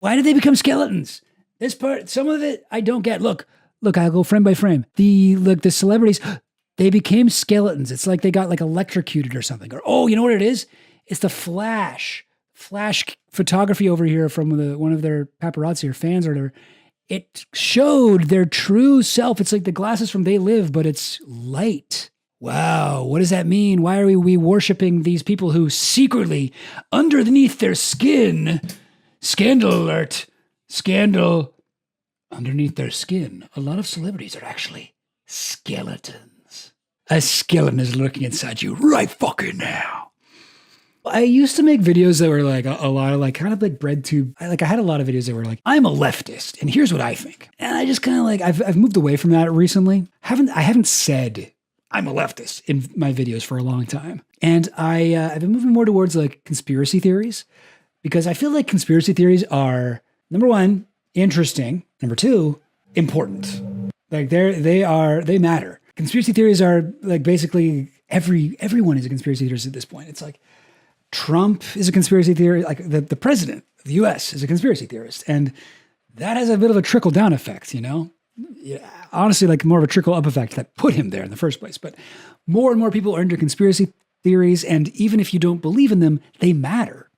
Why did they become skeletons? This part, some of it, I don't get. Look, I'll go frame by frame. The celebrities, they became skeletons. It's like they got like electrocuted or something. Or, oh, you know what it is? It's the flash photography over here from one of their paparazzi or fans or whatever. It showed their true self. It's like the glasses from They Live, but it's light. Wow, what does that mean? Why are we worshiping these people who secretly, underneath their skin, scandal alert, scandal, underneath their skin, a lot of celebrities are actually skeletons. A skeleton is lurking inside you right fucking now. I used to make videos that were like a lot of like kind of like bread tube. I had a lot of videos that were like, I'm a leftist and here's what I think. And I just kind of like, I've moved away from that recently. I haven't said I'm a leftist in my videos for a long time. And I've been moving more towards like conspiracy theories because I feel like conspiracy theories are, number one, interesting. Number two, important. Like they matter. Conspiracy theories are like basically everyone is a conspiracy theorist at this point. It's like, Trump is a conspiracy theorist, like the president of the US is a conspiracy theorist. And that has a bit of a trickle down effect, you know? Yeah, honestly, like more of a trickle up effect that put him there in the first place. But more and more people are into conspiracy theories. And even if you don't believe in them, they matter.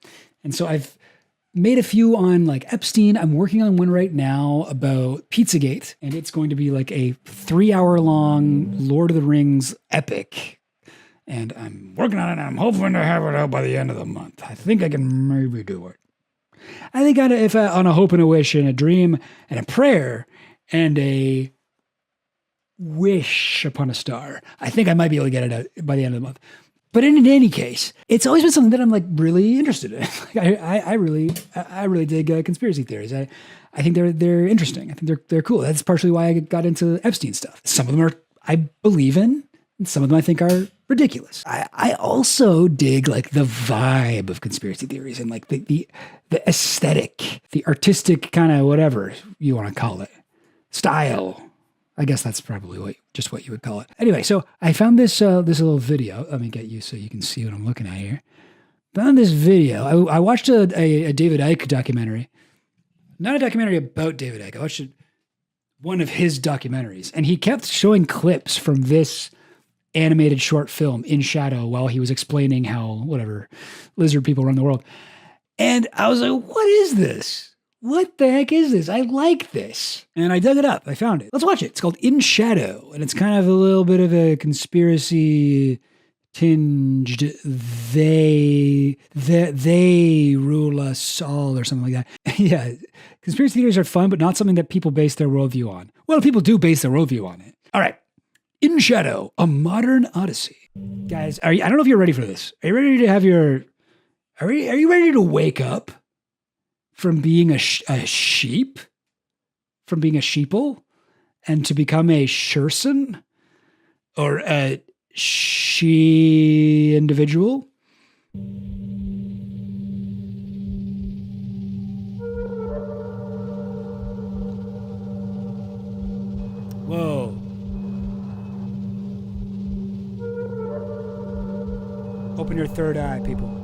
And so I've made a few on like Epstein. I'm working on one right now about Pizzagate. And it's going to be like a 3-hour-long Lord of the Rings epic. And I'm working on it, and I'm hoping to have it out by the end of the month. I think I can maybe do it. I think on a hope and a wish and a dream and a prayer and a wish upon a star, I think I might be able to get it out by the end of the month. But in any case, it's always been something that I'm like really interested in. I really dig conspiracy theories. I think they're interesting. I think they're cool. That's partially why I got into Epstein stuff. Some of them I believe in, and some of them I think are ridiculous. I also dig like the vibe of conspiracy theories and like the aesthetic, the artistic kind of whatever you want to call it, style. I guess that's probably what you would call it. Anyway, so I found this little video. Let me get you so you can see what I'm looking at here. Found this video. I watched a David Icke documentary. Not a documentary about David Icke. I watched one of his documentaries, and he kept showing clips from this animated short film In Shadow while he was explaining how whatever lizard people run the world. And I was like, what is this? What the heck is this? I like this. And I dug it up. I found it. Let's watch it. It's called In Shadow. And it's kind of a little bit of a conspiracy tinged, they rule us all or something like that. Yeah. Conspiracy theories are fun, but not something that people base their worldview on. Well, people do base their worldview on it. All right. In Shadow, a modern odyssey. Guys, I don't know if you're ready for this. Are you ready to have are you ready to wake up from being a sheep? From being a sheeple? And to become a sherson? Or a she individual? Whoa. Open your third eye, people.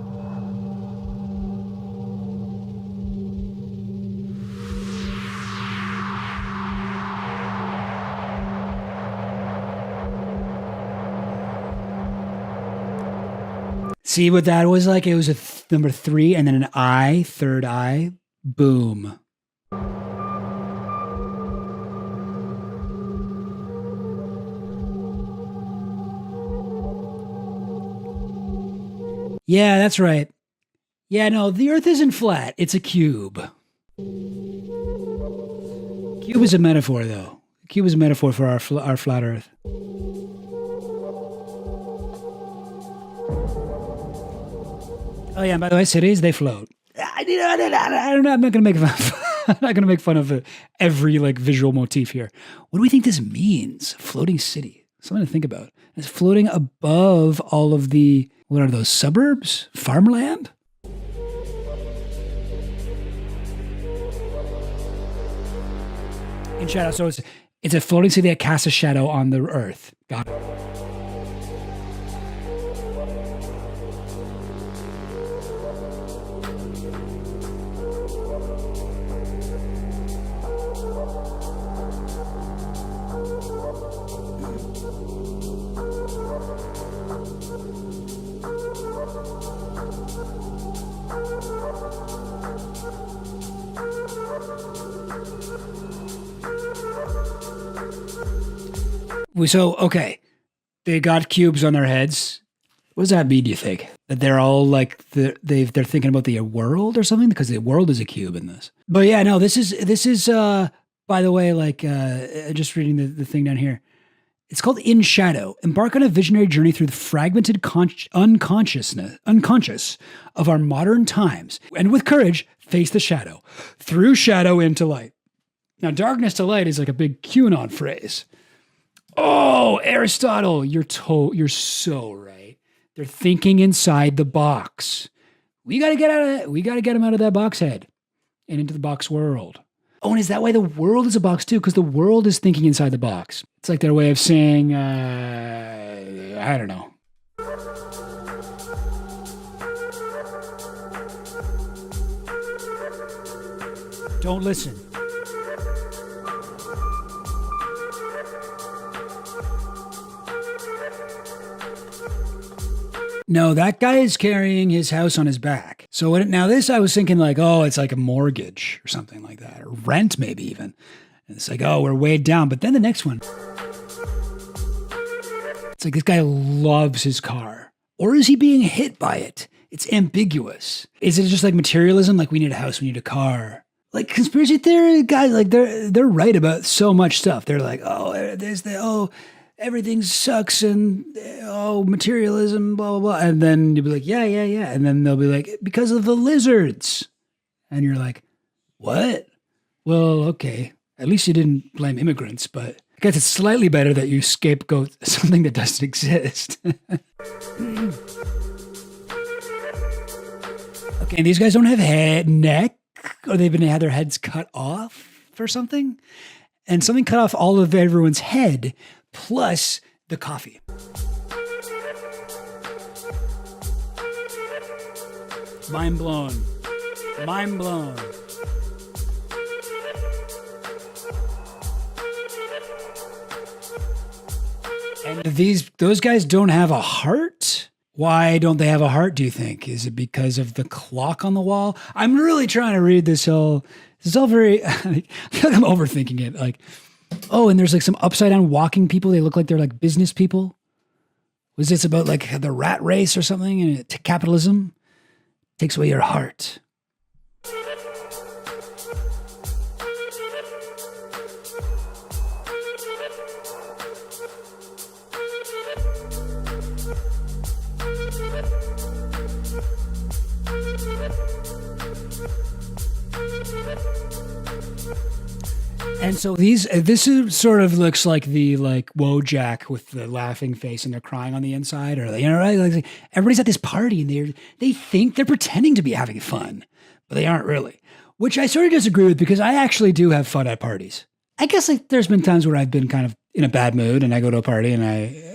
See what that was like? It was a number 3 and then an eye, third eye. Boom. Yeah, that's right. Yeah, no, the Earth isn't flat. It's a cube. Cube is a metaphor, though. Cube is a metaphor for our flat Earth. Oh yeah, and by the way, cities, they float. I don't know. I'm not gonna make fun. I'm not gonna make fun of every like visual motif here. What do we think this means? Floating city. Something to think about. It's floating above all of the, what are those, suburbs? Farmland? In shadow. So it's a floating city that casts a shadow on the earth. Got it. So, okay, they got cubes on their heads. What does that mean, do you think? That they're all like, they're thinking about the world or something? Because the world is a cube in this. But yeah, no, this is by the way, like, just reading the thing down here. It's called In Shadow. Embark on a visionary journey through the fragmented unconscious of our modern times. And with courage, face the shadow. Through shadow into light. Now, darkness to light is like a big QAnon phrase. Oh, Aristotle, you're so right. They're thinking inside the box. We got to get out of that. We got to get them out of that box head and into the box world. Oh, and is that why the world is a box too? Because the world is thinking inside the box. It's like their way of saying, I don't know. Don't listen. No, that guy is carrying his house on his back. So now this, I was thinking like, oh, it's like a mortgage or something like that, or rent maybe even. And it's like, oh, we're weighed down. But then the next one, it's like this guy loves his car. Or is he being hit by it? It's ambiguous. Is it just like materialism? Like we need a house, we need a car. Like conspiracy theory guys, like they're right about so much stuff. They're like, everything sucks and materialism, blah, blah, blah. And then you'll be like, yeah. And then they'll be like, because of the lizards. And you're like, what? Well, okay. At least you didn't blame immigrants, but I guess it's slightly better that you scapegoat something that doesn't exist. Okay, and these guys don't have neck, or they've had their heads cut off or something. And something cut off all of everyone's head, plus the coffee. Mind blown. Mind blown. And those guys don't have a heart? Why don't they have a heart, do you think? Is it because of the clock on the wall? I'm really trying to read this all very, I feel like I'm overthinking it. Like, oh, and there's like some upside down walking people. They look like they're like business people. Was this about like the rat race or something? And capitalism takes away your heart. And so this is sort of looks like the Wojak with the laughing face and they're crying on the inside, or right? Like everybody's at this party and they think they're pretending to be having fun, but they aren't really. Which I sort of disagree with because I actually do have fun at parties. I guess like there's been times where I've been kind of in a bad mood and I go to a party and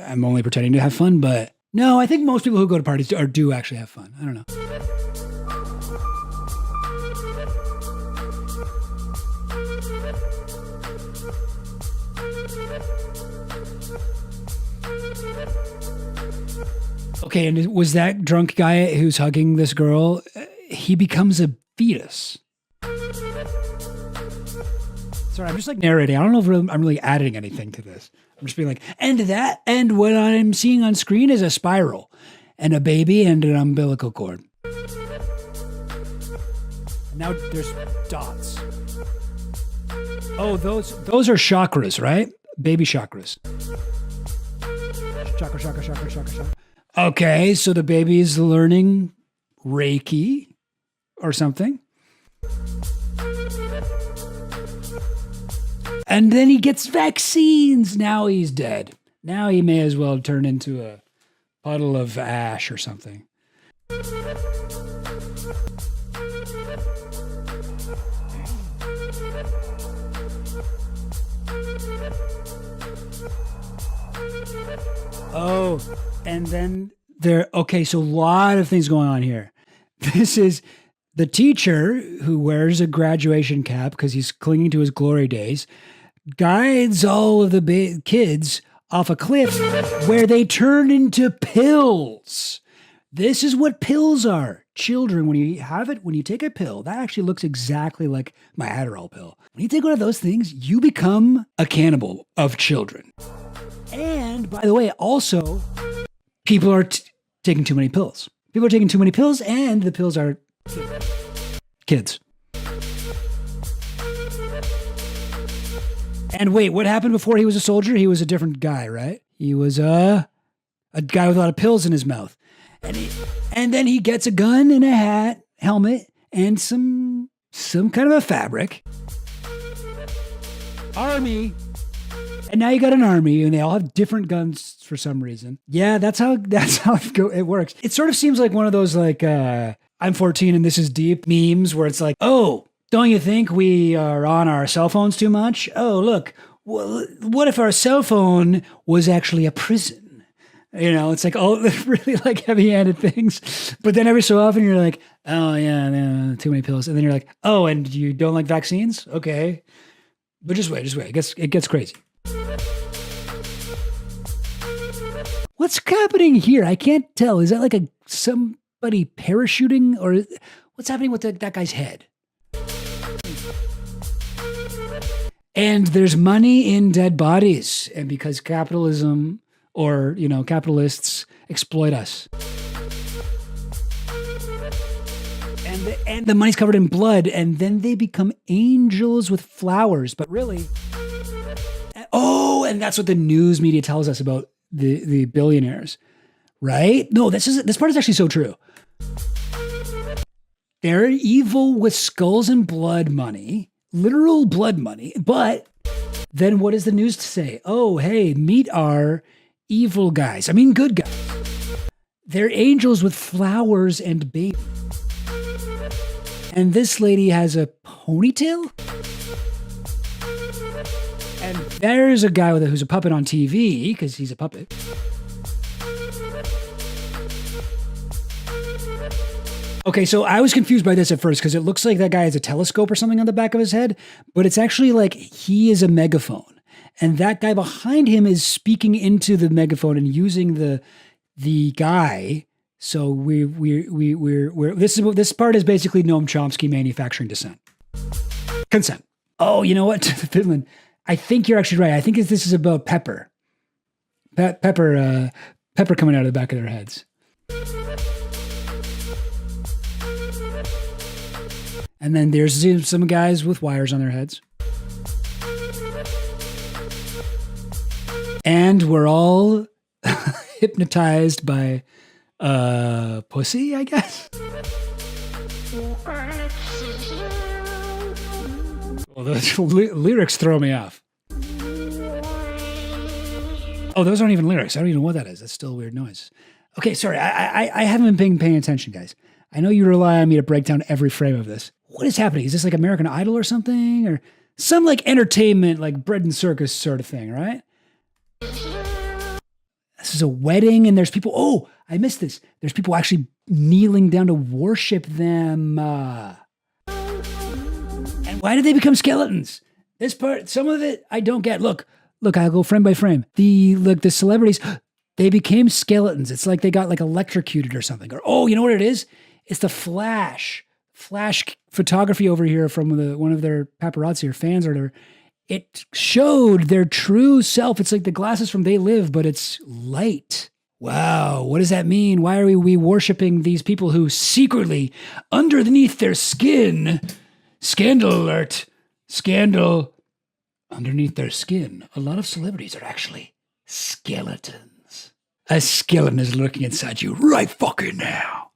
I'm only pretending to have fun, but no, I think most people who go to parties do actually have fun. I don't know. Okay, and was that drunk guy who's hugging this girl, he becomes a fetus. Sorry, I'm just like narrating. I don't know if I'm really adding anything to this. I'm just being like, and what I'm seeing on screen is a spiral and a baby and an umbilical cord. Now there's dots. Oh, those are chakras, right? Baby chakras. Chakra. Okay, so the baby is learning Reiki or something. And then he gets vaccines. Now he's dead. Now he may as well turn into a puddle of ash or something. Oh, and then okay, so a lot of things going on here. This is the teacher who wears a graduation cap because he's clinging to his glory days, guides all of the kids off a cliff where they turn into pills. This is what pills are. Children, when you have it, when you take a pill, that actually looks exactly like my Adderall pill. When you take one of those things, you become a cannibal of children. And by the way, also, people are taking too many pills. People are taking too many pills, and the pills are kids. And wait, what happened before he was a soldier? He was a different guy, right? He was a guy with a lot of pills in his mouth. And then he gets a gun and a hat, helmet, and some kind of a fabric. Army. And now you got an army, and they all have different guns for some reason. Yeah, that's how it works. It sort of seems like one of those like I'm 14 and this is deep memes where it's like, oh, don't you think we are on our cell phones too much? Oh, look, well, what if our cell phone was actually a prison? You know, it's like all really like heavy-handed things. But then every so often you're like, oh yeah, too many pills. And then you're like, oh, and you don't like vaccines? Okay. But just wait. It gets crazy. What's happening here? I can't tell. Is that like somebody parachuting, or what's happening with that guy's head? And there's money in dead bodies. And because capitalism, or, you know, capitalists exploit us. And the money's covered in blood, and then they become angels with flowers. But really, oh, and that's what the news media tells us about the billionaires, right? No, this part is actually so true. They're evil with skulls and blood money, literal blood money. But then what does the news say? Oh, hey, meet our evil guys. I mean, good guys. They're angels with flowers and babies. And this lady has a ponytail. And there's a guy who's a puppet on TV, because he's a puppet. Okay, so I was confused by this at first, because it looks like that guy has a telescope or something on the back of his head, but it's actually like he is a megaphone. And that guy behind him is speaking into the megaphone and using the guy. So this part is basically Noam Chomsky manufacturing consent. Oh, you know what, Finland? I think you're actually right. I think this is about Pepper. Pepper coming out of the back of their heads. And then there's some guys with wires on their heads. And we're all hypnotized by pussy, I guess. Well, those lyrics throw me off. Oh, those aren't even lyrics. I don't even know what that is. That's still a weird noise. Okay, sorry. I haven't been paying attention, guys. I know you rely on me to break down every frame of this. What is happening? Is this like American Idol or something? Or some like entertainment, like bread and circus sort of thing, right? This is a wedding, and there's people. Oh, I missed this. There's people actually kneeling down to worship them. And why did they become skeletons? This part, some of it, I don't get. Look, I'll go frame by frame. The celebrities, they became skeletons. It's like they got like electrocuted or something. Or, oh, you know what it is? It's the flash photography over here from one of their paparazzi or fans or whatever. It showed their true self. It's like the glasses from They Live, but it's light. Wow, what does that mean? Why are we worshiping these people who secretly, underneath their skin, scandal alert, scandal, underneath their skin, a lot of celebrities are actually skeletons. A skeleton is lurking inside you right fucking now.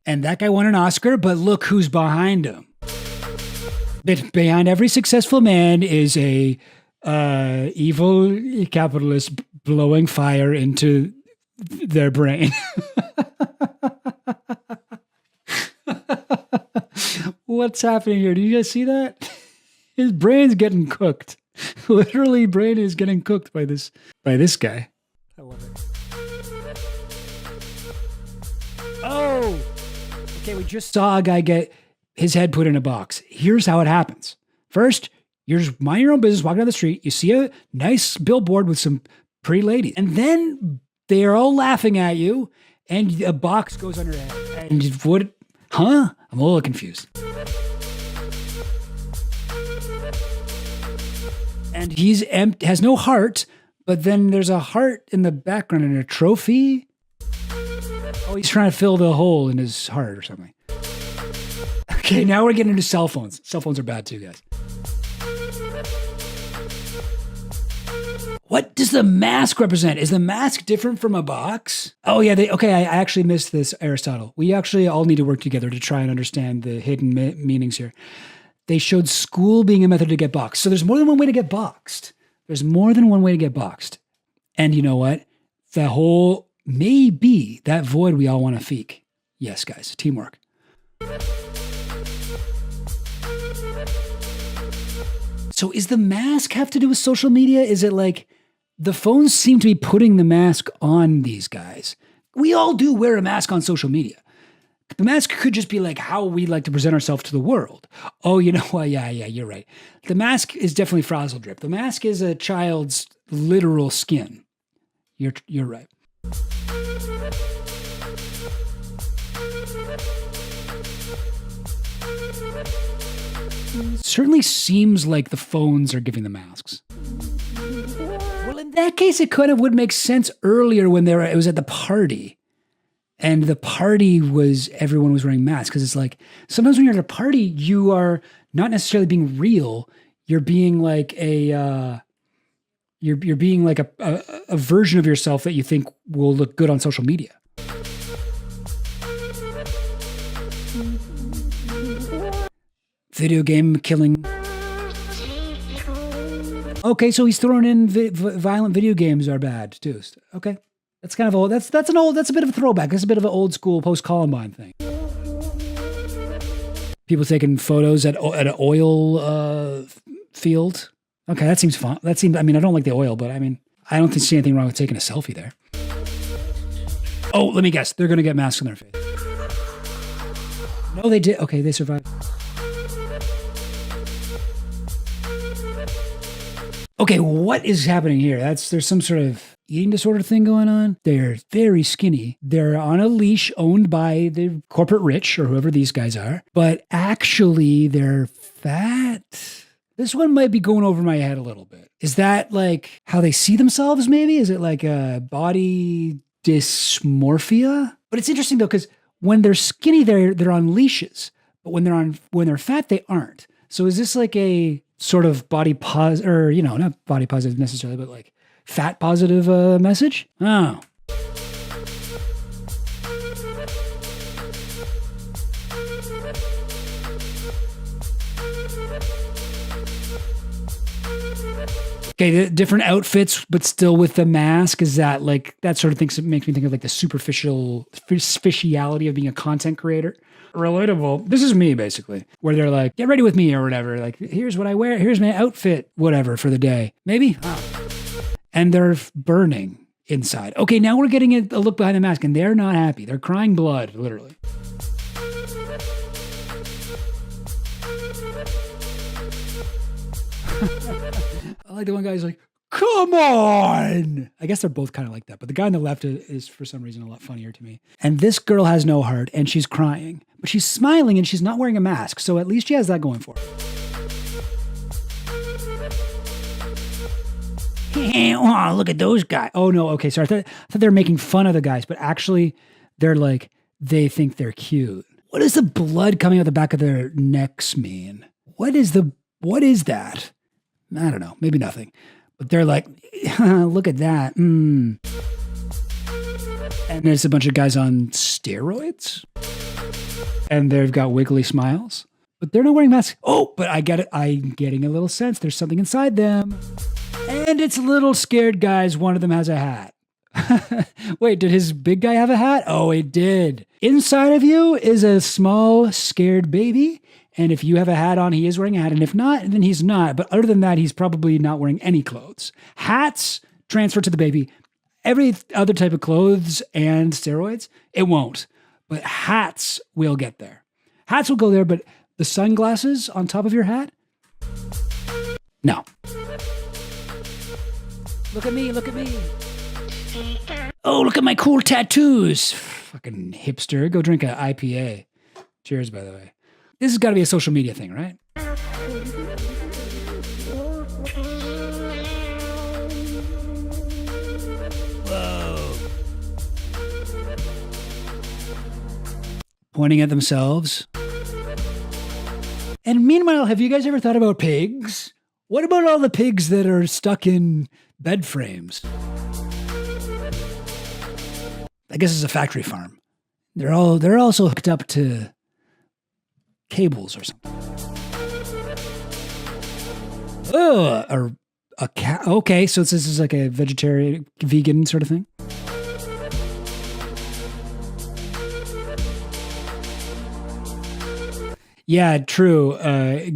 And that guy won an Oscar, but look who's behind him. Behind every successful man is a evil capitalist blowing fire into their brain. What's happening here? Do you guys see that? His brain's getting cooked. Literally, brain is getting cooked by this guy. I love it. Oh! Okay, we just saw a guy get his head put in a box. Here's how it happens. First, you're just minding your own business, walking down the street. You see a nice billboard with some pretty ladies. And then they are all laughing at you, and a box goes on your head. And what? Huh? I'm a little confused. And he's empty, has no heart, but then there's a heart in the background and a trophy. Oh, he's trying to fill the hole in his heart or something. Okay, now we're getting into cell phones. Cell phones are bad too, guys. What does the mask represent? Is the mask different from a box? Oh yeah, I actually missed this, Aristotle. We actually all need to work together to try and understand the hidden meanings here. They showed school being a method to get boxed. So there's more than one way to get boxed. There's more than one way to get boxed. And you know what? The whole may be that void we all want to feek. Yes, guys, teamwork. So is the mask have to do with social media? Is it like the phones seem to be putting the mask on these guys? We all do wear a mask on social media. The mask could just be like how we like to present ourselves to the world. Oh, you know what? Yeah, you're right. The mask is definitely frazzle drip. The mask is a child's literal skin. You're right. Certainly seems like the phones are giving the masks. Well, in that case, it kind of would make sense earlier when it was at the party. And the party was, everyone was wearing masks. Because it's like, sometimes when you're at a party, you are not necessarily being real. You're being like you're being like a version of yourself that you think will look good on social media. Video game killing. Okay, so he's throwing in violent video games are bad too. Okay. That's kind of old. That's a bit of a throwback. That's a bit of an old school post-Columbine thing. People taking photos at an oil field. Okay, that seems fun. I don't like the oil, but I don't see anything wrong with taking a selfie there. Oh, let me guess. They're going to get masks on their face. No, they did. Okay, they survived. Okay, what is happening here? There's some sort of eating disorder thing going on. They're very skinny. They're on a leash owned by the corporate rich or whoever these guys are, but actually they're fat. This one might be going over my head a little bit. Is that like how they see themselves maybe? Is it like a body dysmorphia? But it's interesting though, because when they're skinny, they're on leashes, but when they're fat, they aren't. So is this like a sort of body positive, or not body positive necessarily, but like fat positive message? Oh. Okay, the different outfits, but still with the mask. Is that like that sort of thing? Makes me think of like the superficiality of being a content creator. Relatable. This is me basically, where they're like, get ready with me or whatever. Like, here's what I wear. Here's my outfit, whatever for the day. Maybe. Oh. And they're burning inside. Okay, now we're getting a look behind the mask, and they're not happy. They're crying blood, literally. I like the one guy's like, come on. I guess they're both kind of like that, but the guy on the left is for some reason a lot funnier to me. And this girl has no heart, and she's crying, but she's smiling, and she's not wearing a mask, so at least she has that going for her. Oh, look at those guys. Oh, no. Okay, sorry. I thought they were making fun of the guys, but actually, they think they're cute. What does the blood coming out the back of their necks mean? What is that? I don't know. Maybe nothing. But they're like, look at that. And there's a bunch of guys on steroids. And they've got wiggly smiles. But they're not wearing masks. Oh, but I get it. I'm getting a little sense. There's something inside them. And it's little scared guys. One of them has a hat. Wait, did his big guy have a hat? Oh, it did. Inside of you is a small scared baby. And if you have a hat on, he is wearing a hat. And if not, then he's not. But other than that, he's probably not wearing any clothes. Hats transfer to the baby. Every other type of clothes and steroids, it won't. but hats will get there. Hats will go there, but the sunglasses on top of your hat? No. Look at me, look at me. Oh, look at my cool tattoos. Fucking hipster. Go drink an IPA. Cheers, by the way. This has got to be a social media thing, right? Whoa. Pointing at themselves. And meanwhile, have you guys ever thought about pigs? What about all the pigs that are stuck in bed frames? I guess it's a factory farm. They're also hooked up to cables or something. Oh, a cat. Okay, so this is like a vegetarian, vegan sort of thing. Yeah, true,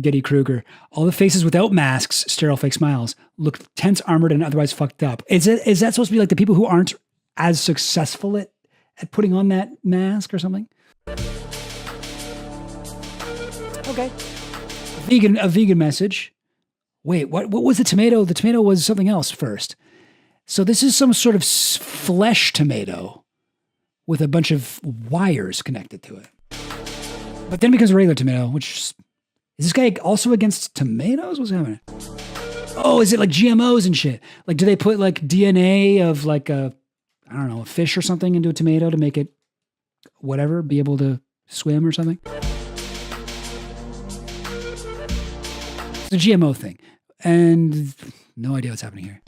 Getty Kruger. All the faces without masks, sterile fake smiles, look tense, armored, and otherwise fucked up. Is that supposed to be like the people who aren't as successful at putting on that mask or something? Okay. A vegan message. Wait, what was the tomato? The tomato was something else first. So this is some sort of flesh tomato with a bunch of wires connected to it. But then it becomes a regular tomato, which is this guy also against tomatoes? What's happening? Oh, is it like GMOs and shit? Like, do they put like DNA of like a fish or something into a tomato to make it whatever, be able to swim or something? It's a GMO thing. And no idea what's happening here.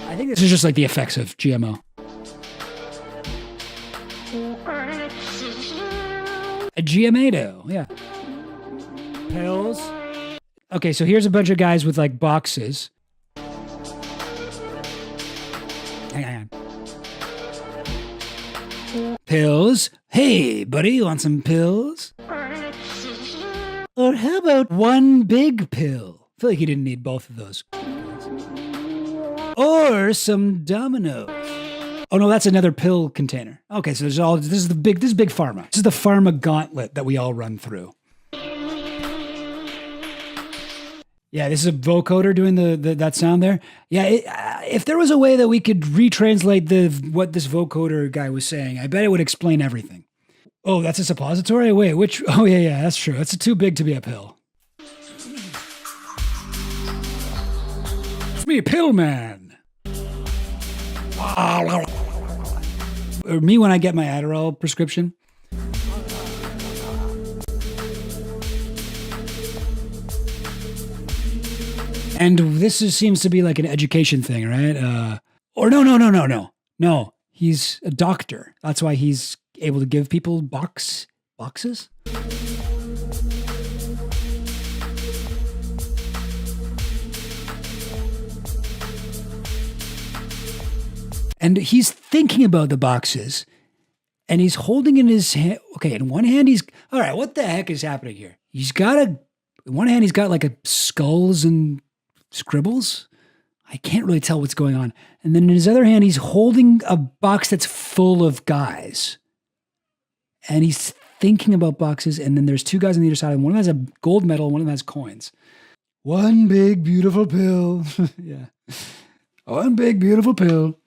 I think this is just like the effects of GMO. A GMAto, yeah. Pills. Okay, so here's a bunch of guys with like boxes. Hang on. Pills. Hey, buddy, you want some pills? Or how about one big pill? I feel like you didn't need both of those. Or some Dominoes. Oh no, that's another pill container. Okay, so this is big pharma. This is the pharma gauntlet that we all run through. Yeah, this is a vocoder doing that sound there. Yeah, if there was a way that we could retranslate what this vocoder guy was saying, I bet it would explain everything. Oh, that's a suppository? Wait, which? Oh yeah, that's true. It's too big to be a pill. It's me, pill man. Or me when I get my Adderall prescription. And this seems to be like an education thing, right? Or no. No, he's a doctor. That's why he's able to give people boxes. And he's thinking about the boxes, and he's holding in his hand. Okay, in one hand, all right, what the heck is happening here? In one hand, he's got like a skulls and scribbles. I can't really tell what's going on. And then in his other hand, he's holding a box that's full of guys. And he's thinking about boxes, and then there's two guys on the other side, and one of them has a gold medal, and one of them has coins. One big, beautiful pill. Yeah. One big, beautiful pill.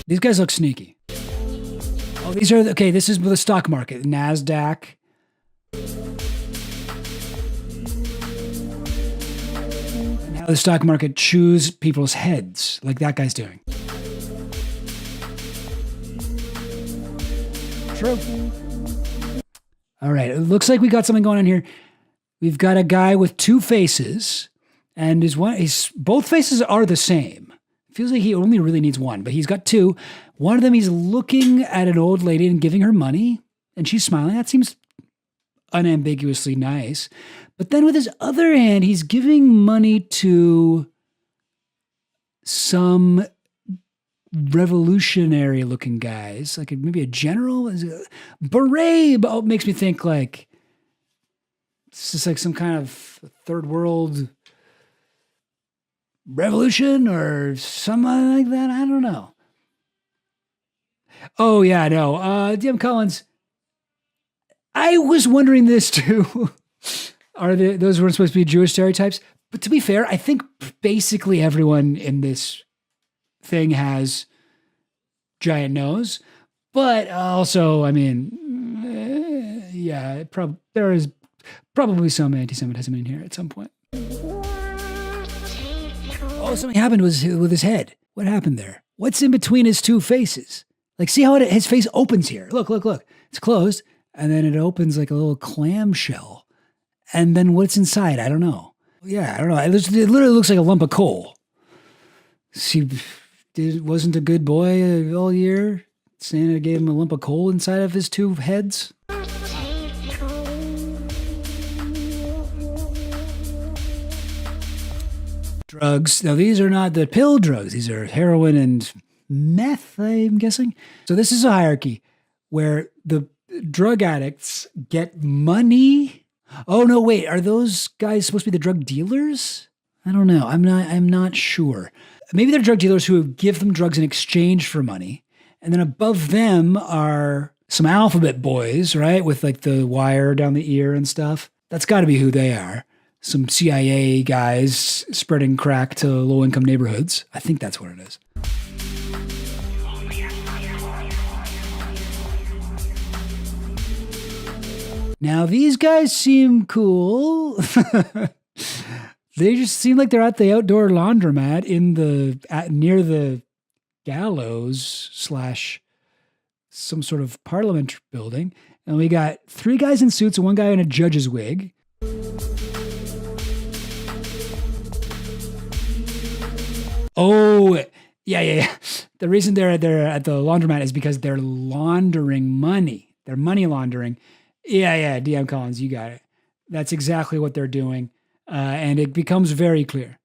These guys look sneaky. Oh, this is the stock market. NASDAQ. And how the stock market chews people's heads, like that guy's doing. True. All right, it looks like we got something going on here. We've got a guy with two faces, and both faces are the same. Feels like he only really needs one, but he's got two. One of them, he's looking at an old lady and giving her money, and she's smiling. That seems unambiguously nice. But then with his other hand, he's giving money to some revolutionary-looking guys, like maybe a general. Beret makes me think like It's just like some kind of third world revolution or something like that. I don't know. Oh yeah, no. DM Collins. I was wondering this too. Those weren't supposed to be Jewish stereotypes? But to be fair, I think basically everyone in this thing has giant nose. But also, I mean, yeah, there is probably some anti-Semitism in here at some point. Oh, something happened with his head. What happened there? What's in between his two faces? Like, see how his face opens here? Look. It's closed, and then it opens like a little clamshell. And then what's inside? I don't know. Yeah, I don't know. It literally looks like a lump of coal. Wasn't a good boy all year. Santa gave him a lump of coal inside of his two heads. Drugs. Now, these are not the pill drugs. These are heroin and meth, I'm guessing. So this is a hierarchy where the drug addicts get money. Oh, no, wait. Are those guys supposed to be the drug dealers? I don't know. I'm not sure. Maybe they're drug dealers who give them drugs in exchange for money. And then above them are some alphabet boys, right? With like the wire down the ear and stuff. That's got to be who they are. Some CIA guys spreading crack to low-income neighborhoods. I think that's what it is. Now, these guys seem cool. They just seem like they're at the outdoor laundromat near the gallows / some sort of parliament building. And we got 3 guys in suits and 1 guy in a judge's wig. Oh, yeah. The reason they're at the laundromat is because they're laundering money. They're money laundering. Yeah, DM Collins, you got it. That's exactly what they're doing. And it becomes very clear.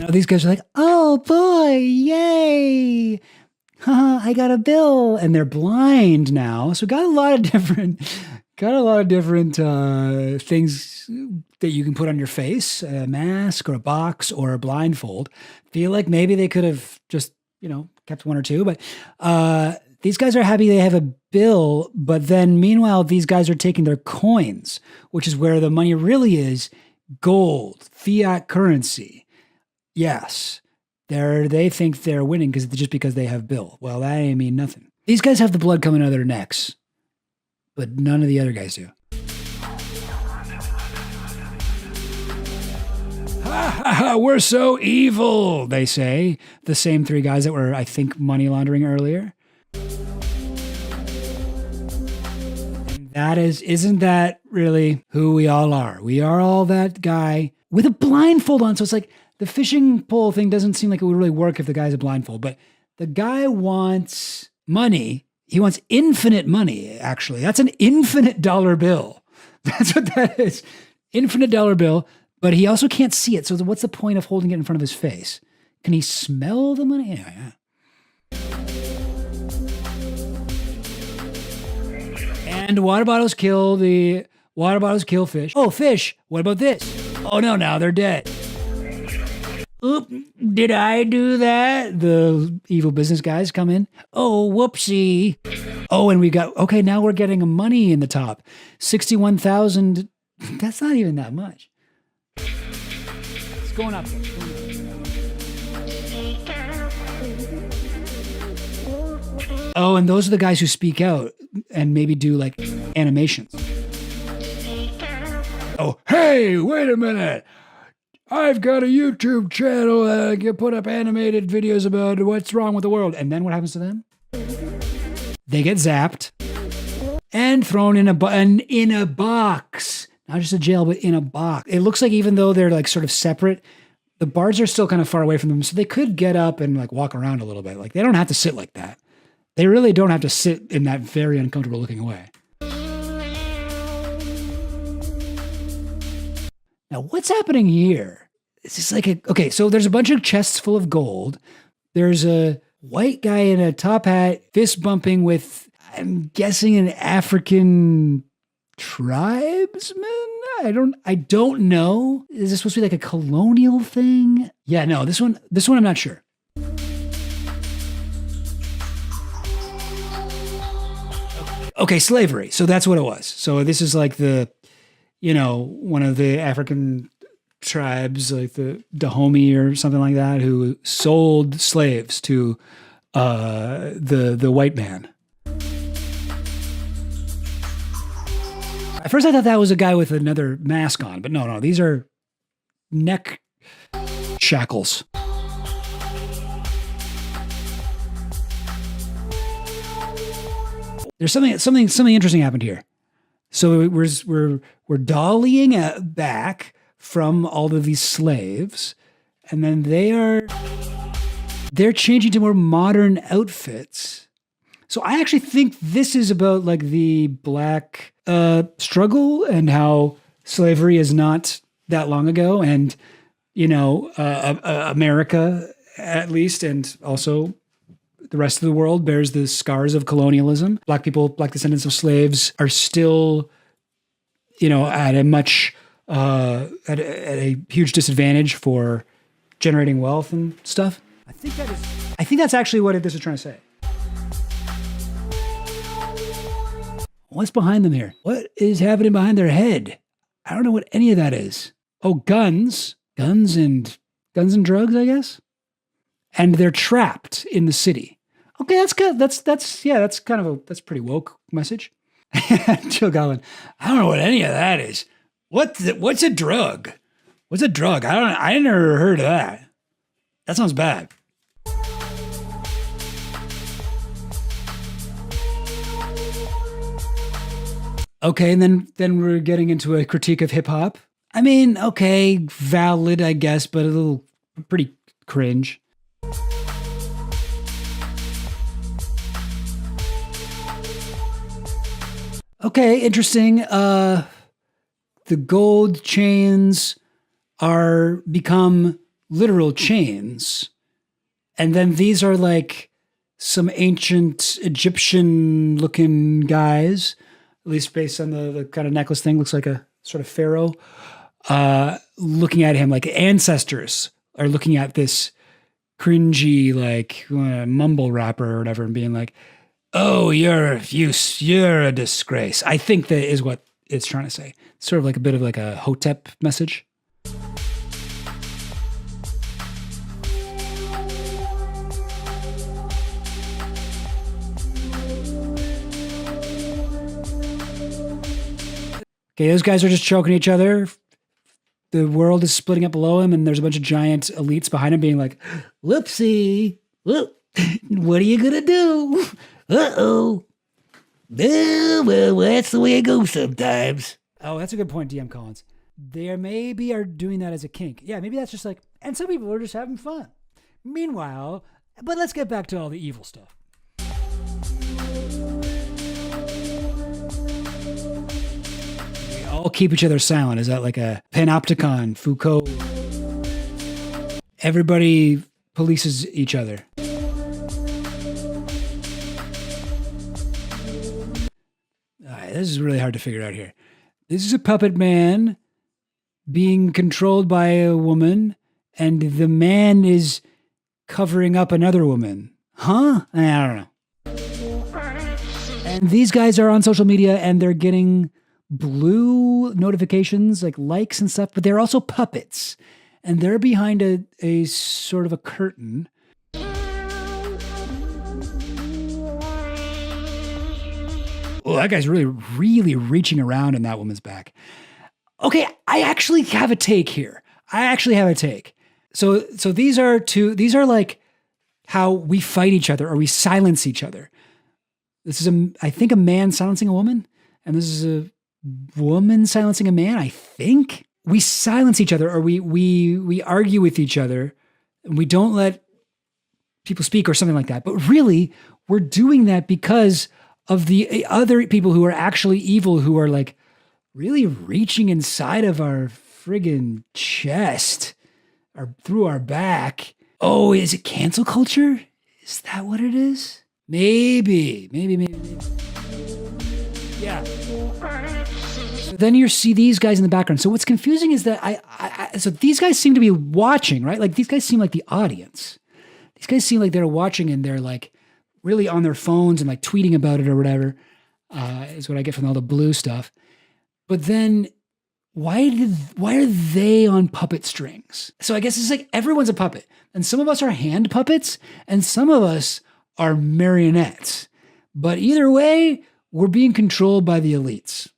These guys are like, oh boy, yay. I got a bill. And they're blind now. So got a lot of different things that you can put on your face, a mask or a box or a blindfold. Feel like maybe they could have just, kept 1 or 2. But these guys are happy they have a bill. But then meanwhile, these guys are taking their coins, which is where the money really is, gold, fiat currency. Yes, they think they're winning because they have bill. Well, that ain't mean nothing. These guys have the blood coming out of their necks, but none of the other guys do. We're so evil, they say. The same 3 guys that were, I think, money laundering earlier. And isn't that really who we all are? We are all that guy with a blindfold on. So it's like, the fishing pole thing doesn't seem like it would really work if the guy's a blindfold, but the guy wants money. He wants infinite money, actually. That's an infinite dollar bill. That's what that is. Infinite dollar bill, but he also can't see it. So what's the point of holding it in front of his face? Can he smell the money? Yeah. And water bottles kill fish. Oh, fish. What about this? Oh, no, now they're dead. Oop, did I do that? The evil business guys come in. Oh, whoopsie. Oh, and now we're getting money in the top. 61,000. That's not even that much. It's going up. Oh, and those are the guys who speak out and maybe do like animations. Oh, hey, wait a minute. I've got a YouTube channel that can put up animated videos about what's wrong with the world. And then what happens to them? They get zapped and thrown in a box. Not just a jail, but in a box. It looks like even though they're like sort of separate, the bars are still kind of far away from them. So they could get up and like walk around a little bit. Like they don't have to sit like that. They really don't have to sit in that very uncomfortable looking way. Now, what's happening here? It's just like okay, so there's a bunch of chests full of gold. There's a white guy in a top hat, fist bumping with, I'm guessing, an African tribesman. I don't know. Is this supposed to be like a colonial thing? Yeah, no, this one I'm not sure. Okay, slavery. So that's what it was. So this is like one of the African tribes, like the Dahomey or something like that, who sold slaves to the white man. At first I thought that was a guy with another mask on, but no, these are neck shackles. There's something interesting happened here. So we're dollying back from all of these slaves, and then they're changing to more modern outfits. So I actually think this is about like the black struggle and how slavery is not that long ago, and America at least, and also the rest of the world bears the scars of colonialism. Black people, black descendants of slaves, are still, at a much at a huge disadvantage for generating wealth and stuff. I think that's actually what this is trying to say. What's behind them here? What is happening behind their head? I don't know what any of that is. Oh, guns and drugs, I guess. And they're trapped in the city. Okay, that's good. That's kind of that's a pretty woke message. Chill Goblin. I don't know what any of that is. What's a drug? What's a drug? I never heard of that. That sounds bad. Okay, and then we're getting into a critique of hip hop. I mean, okay, valid, I guess, but a little pretty cringe. Okay, interesting. The gold chains become literal chains. And then these are like some ancient Egyptian looking guys, at least based on the kind of necklace thing, looks like a sort of pharaoh, looking at him like ancestors are looking at this cringy, like mumble rapper or whatever, and being like, oh, you're a disgrace. I think that is what it's trying to say. It's sort of like a bit of like a Hotep message. Okay, those guys are just choking each other. The world is splitting up below him, and there's a bunch of giant elites behind him being like, whoopsie, whoop, what are you going to do? Uh-oh. Well, that's the way it goes sometimes. Oh, that's a good point, DM Collins. They maybe are doing that as a kink. Yeah, maybe that's just like, and some people are just having fun. Meanwhile, but let's get back to all the evil stuff. We all keep each other silent. Is that like a panopticon, Foucault? Everybody polices each other. This is really hard to figure out here. This is a puppet man being controlled by a woman, and the man is covering up another woman. Huh? I don't know. And these guys are on social media, and they're getting blue notifications, like likes and stuff, but they're also puppets. And they're behind a sort of a curtain. Oh, that guy's really, really reaching around in that woman's back. Okay, I actually have a take here. So these are like how we fight each other or we silence each other. This is I think a man silencing a woman, and this is a woman silencing a man, I think. We silence each other, or we argue with each other, and we don't let people speak or something like that. But really, we're doing that because of the other people who are actually evil, who are like really reaching inside of our friggin' chest. through our back. Oh, is it cancel culture? Is that what it is? Maybe. Yeah. So then you see these guys in the background. So what's confusing is that so these guys seem to be watching, right? Like these guys seem like the audience. These guys seem like they're watching and they're like really on their phones and like tweeting about it or whatever, is what I get from all the blue stuff. But then why are they on puppet strings? So I guess it's like everyone's a puppet. And some of us are hand puppets and some of us are marionettes. But either way, we're being controlled by the elites.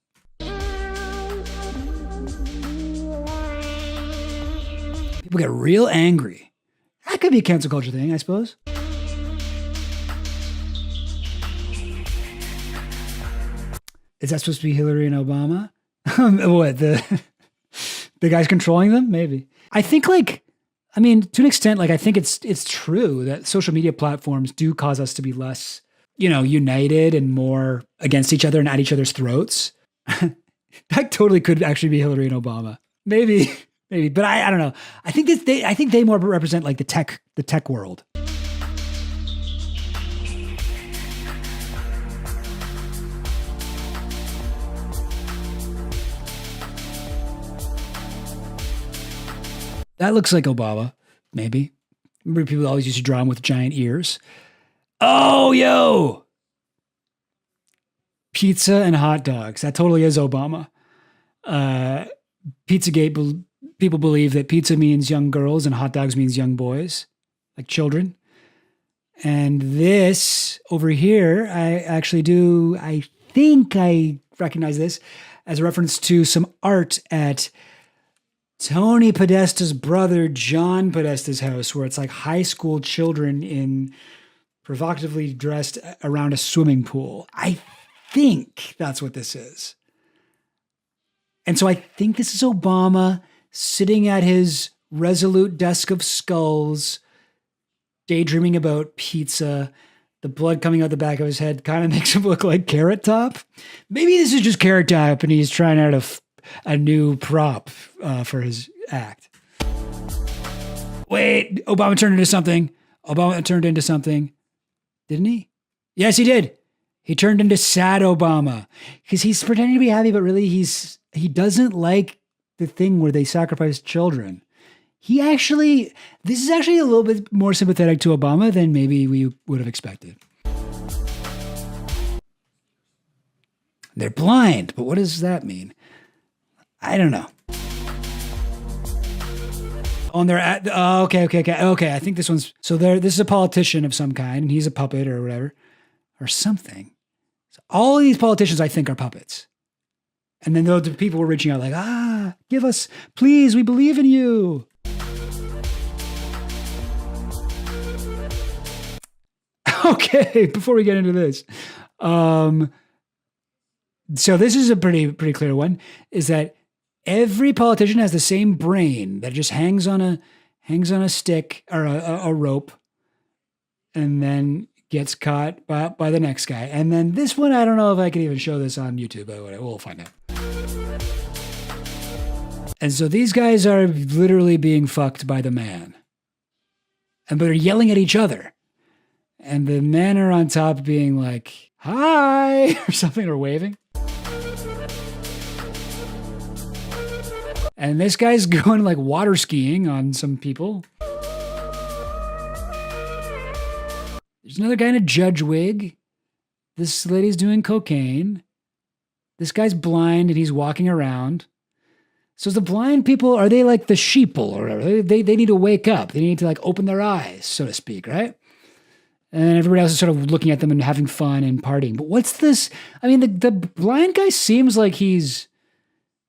People get real angry. That could be a cancel culture thing, I suppose. Is that supposed to be Hillary and Obama? What, the guys controlling them? Maybe. I think to an extent, I think it's true that social media platforms do cause us to be less, united and more against each other and at each other's throats. That totally could actually be Hillary and Obama. Maybe, but I don't know. I think they more represent like the tech world. That looks like Obama, maybe. Remember people always used to draw him with giant ears. Oh, yo! Pizza and hot dogs. That totally is Obama. Pizzagate, people believe that pizza means young girls and hot dogs means young boys, like children. And this over here, I think I recognize this as a reference to some art at Tony Podesta's brother, John Podesta's house, where it's like high school children in provocatively dressed around a swimming pool. I think that's what this is. And so I think this is Obama sitting at his resolute desk of skulls, daydreaming about pizza. The blood coming out the back of his head kind of makes him look like Carrot Top. Maybe this is just Carrot Top and he's trying out a new prop for his act. Wait, Obama turned into something. Didn't he? Yes, he did. He turned into sad Obama because he's pretending to be happy, but really he doesn't like the thing where they sacrifice children. This is actually a little bit more sympathetic to Obama than maybe we would have expected. They're blind, but what does that mean? I don't know. On their okay. I think this one's this is a politician of some kind, and he's a puppet or whatever, or something. So all of these politicians, I think, are puppets. And then the people were reaching out like, give us, please, we believe in you. Okay, before we get into this, so this is a pretty clear one. Is that every politician has the same brain that just hangs on a stick or a rope, and then gets caught by the next guy. And then this one, I don't know if I can even show this on YouTube, but we'll find out. And so these guys are literally being fucked by the man, but they're yelling at each other. And the men are on top being like, hi, or something, or waving. And this guy's going like water skiing on some people. There's another guy in a judge wig. This lady's doing cocaine. This guy's blind and he's walking around. So the blind people, are they like the sheeple or whatever? They need to wake up. They need to like open their eyes, so to speak, right? And everybody else is sort of looking at them and having fun and partying. But what's this? I mean, the blind guy seems like he's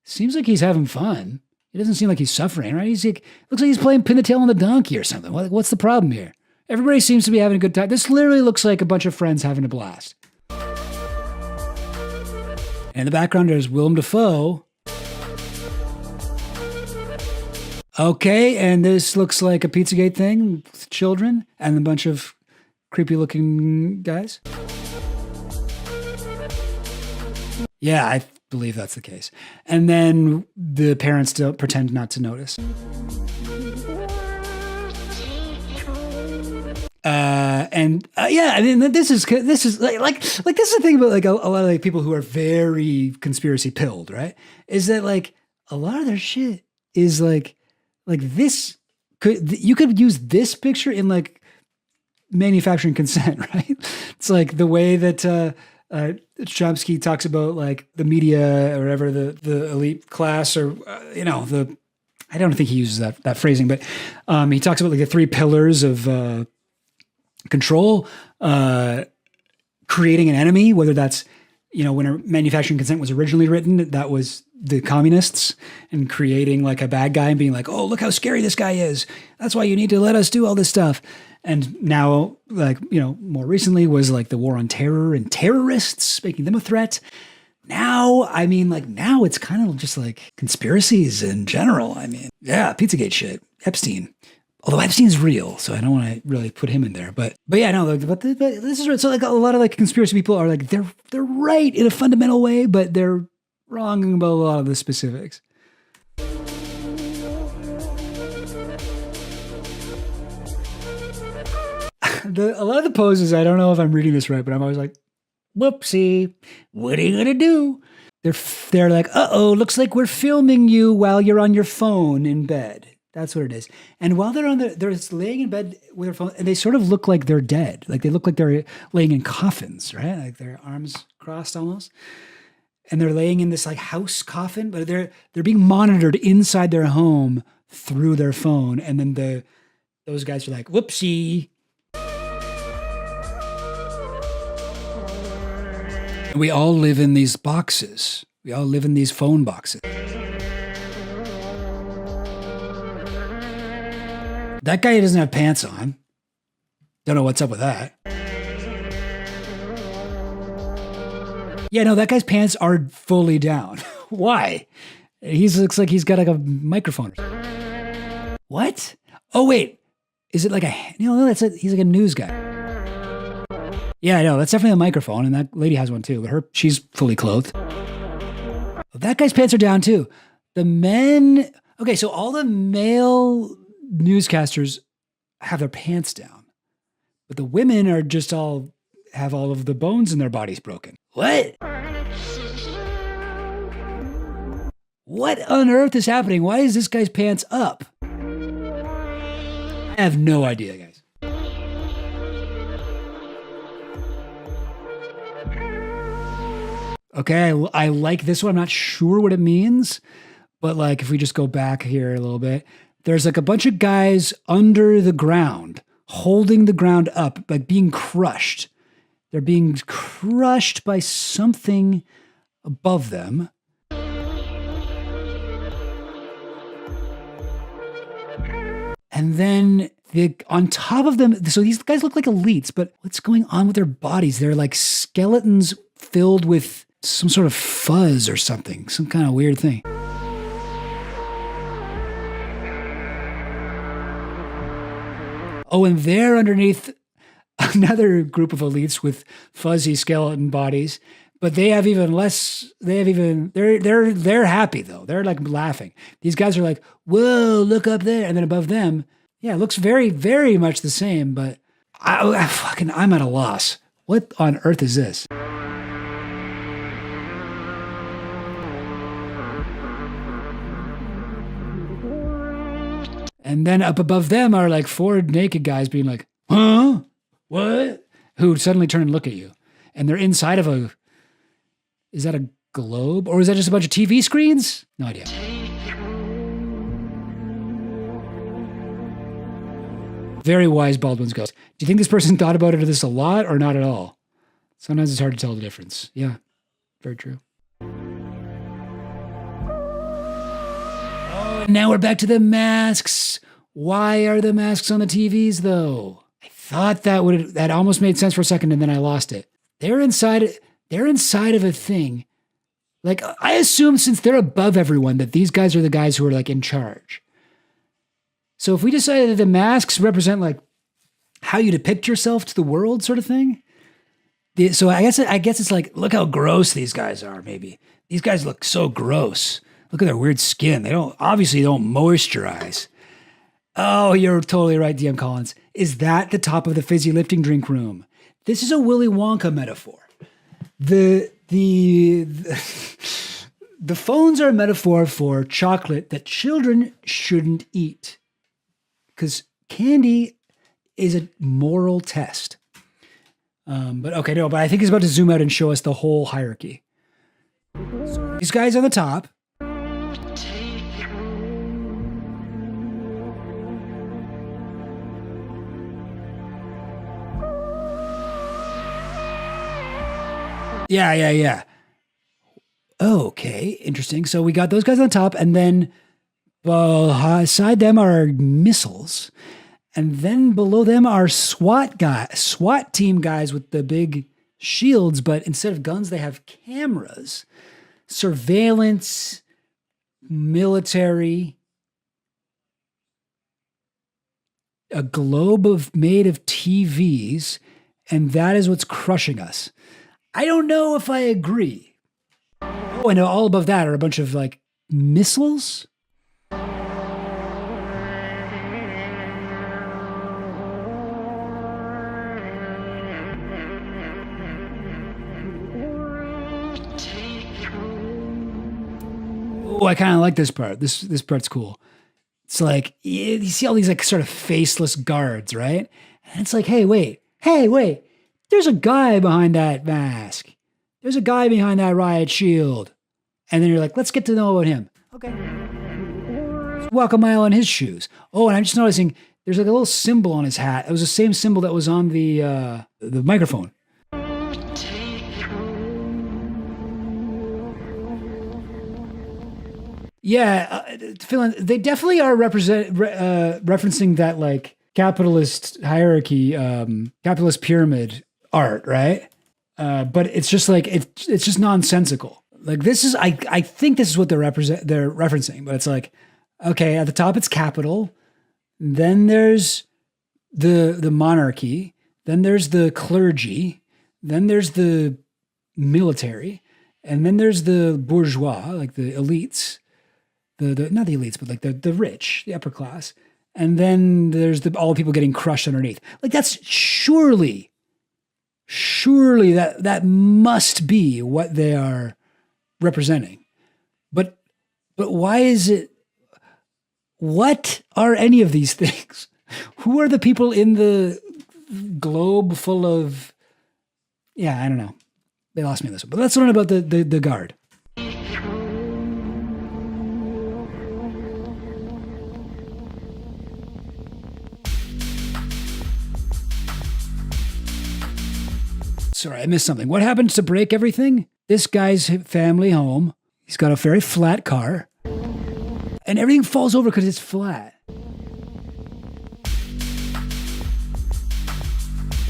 having fun. It doesn't seem like he's suffering, right? Looks like he's playing pin the tail on the donkey or something. What's the problem here? Everybody seems to be having a good time. This literally looks like a bunch of friends having a blast. And in the background, there's Willem Dafoe. Okay, and this looks like a Pizzagate thing with children and a bunch of creepy looking guys. Yeah, I believe that's the case. And then the parents still pretend not to notice. Yeah, I mean, this is like this is the thing about like a lot of like people who are very conspiracy pilled, right? Is that like a lot of their shit is like this you could use this picture in like manufacturing consent, right? It's like the way that Chomsky talks about like the media or whatever, the elite class, or the I don't think he uses that phrasing, but he talks about like the three pillars of control, creating an enemy, whether that's when manufacturing consent was originally written, that was the communists, and creating like a bad guy and being like, oh, look how scary this guy is. That's why you need to let us do all this stuff. And now, like, more recently was like the war on terror and terrorists, making them a threat. Now, I mean, like now it's kind of just like conspiracies in general. I mean, yeah, Pizzagate shit, Epstein. Although Epstein's real, so I don't want to really put him in there. But yeah, no, but this is right. So like a lot of like conspiracy people are like they're right in a fundamental way, but they're wrong about a lot of the specifics. A lot of the poses, I don't know if I'm reading this right, but I'm always like, whoopsie, what are you gonna do? They're like, uh-oh, looks like we're filming you while you're on your phone in bed. That's what it is. And while they're laying in bed with their phone, and they sort of look like they're dead. Like they look like they're laying in coffins, right? Like their arms crossed almost. And they're laying in this like house coffin, but they're being monitored inside their home through their phone. And then those guys are like, whoopsie. We all live in these boxes. We all live in these phone boxes. That guy doesn't have pants on. Don't know what's up with that. Yeah, no, that guy's pants are fully down. Why? He looks like he's got like a microphone. What? Oh, wait. Is it like he's like a news guy. Yeah, I know. That's definitely a microphone, and that lady has one too, but she's fully clothed. That guy's pants are down too. The men, okay, so all the male newscasters have their pants down, but the women are just have all of the bones in their bodies broken. What? What on earth is happening? Why is this guy's pants up? I have no idea, guys. Okay, I like this one. I'm not sure what it means, but like if we just go back here a little bit, there's like a bunch of guys under the ground, holding the ground up, like being crushed. They're being crushed by something above them. And then on top of them, so these guys look like elites, but what's going on with their bodies? They're like skeletons filled with some sort of fuzz or something, some kind of weird thing. Oh, and they're underneath another group of elites with fuzzy skeleton bodies, but they have even less. They're happy though. They're like laughing. These guys are like, whoa, look up there. And then above them, yeah, it looks very, very much the same, but I'm at a loss. What on earth is this? And then up above them are like four naked guys being like, huh? What? Who suddenly turn and look at you. And they're inside of is that a globe? Or is that just a bunch of TV screens? No idea. Very wise Baldwin's ghost. Do you think this person thought about this a lot or not at all? Sometimes it's hard to tell the difference. Yeah, very true. Now we're back to the masks. Why are the masks on the TVs though? I thought that almost made sense for a second and then I lost it. They're inside of a thing. Like I assume since they're above everyone that these guys are the guys who are like in charge. So if we decided that the masks represent like how you depict yourself to the world sort of thing. So I guess it's like, look how gross these guys are maybe. These guys look so gross. Look at their weird skin. They obviously don't moisturize. Oh, you're totally right, DM Collins. Is that the top of the fizzy lifting drink room? This is a Willy Wonka metaphor. The the phones are a metaphor for chocolate that children shouldn't eat. Because candy is a moral test. But I think he's about to zoom out and show us the whole hierarchy. So these guys on the top. Yeah. Okay, interesting. So we got those guys on top, and then beside them are missiles. And then below them are SWAT team guys with the big shields, but instead of guns, they have cameras, surveillance, military, a globe made of TVs, and that is what's crushing us. I don't know if I agree. Oh, and all above that are a bunch of like missiles. Oh, I kind of like this part. This part's cool. It's like, you see all these like sort of faceless guards, right? And it's like, hey, wait. There's a guy behind that mask. There's a guy behind that riot shield. And then you're like, let's get to know about him. Okay. Let's walk a mile in his shoes. Oh, and I'm just noticing there's like a little symbol on his hat. It was the same symbol that was on the microphone. Yeah, they definitely are referencing that like capitalist hierarchy, capitalist pyramid art, right? But it's just like it's just nonsensical. Like this is, I think this is what they're referencing. But it's like, okay, at the top it's capital, then there's the monarchy, then there's the clergy, then there's the military, and then there's the bourgeois, like the elites. The not the elites, but like the rich, the upper class. And then there's all the people getting crushed underneath. Like that's surely that must be what they are representing. But why is it, what are any of these things? Who are the people in the globe full of, yeah, I don't know. They lost me on this one. But let's learn about the guard. Sorry, I missed something. What happens to break everything? This guy's family home. He's got a very flat car. And everything falls over because it's flat.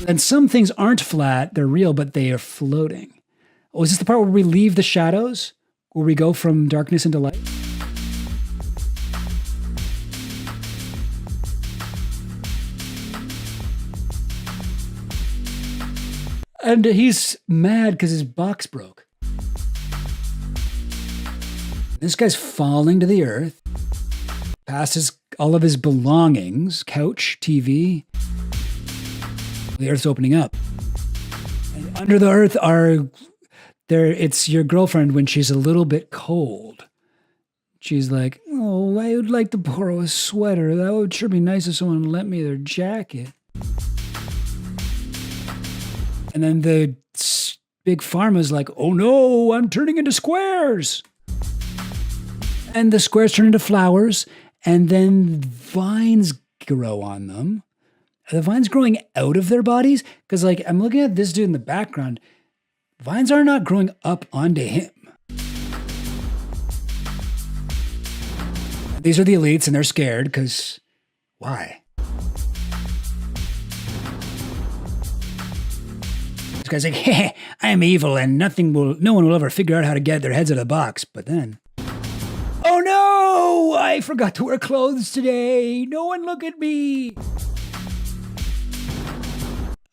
And some things aren't flat. They're real, but they are floating. Oh, is this the part where we leave the shadows? Where we go from darkness into light? And he's mad because his box broke. This guy's falling to the earth, past all of his belongings, couch, TV. The earth's opening up. And under the earth it's your girlfriend when she's a little bit cold. She's like, oh, I would like to borrow a sweater. That would sure be nice if someone lent me their jacket. And then the big pharma's like, oh no, I'm turning into squares. And the squares turn into flowers, and then vines grow on them. Are the vines growing out of their bodies? Because like I'm looking at this dude in the background. Vines are not growing up onto him. These are the elites, and they're scared because why? This guy's like, hey, I'm evil and no one will ever figure out how to get their heads out of the box. But then, oh no, I forgot to wear clothes today. No one look at me.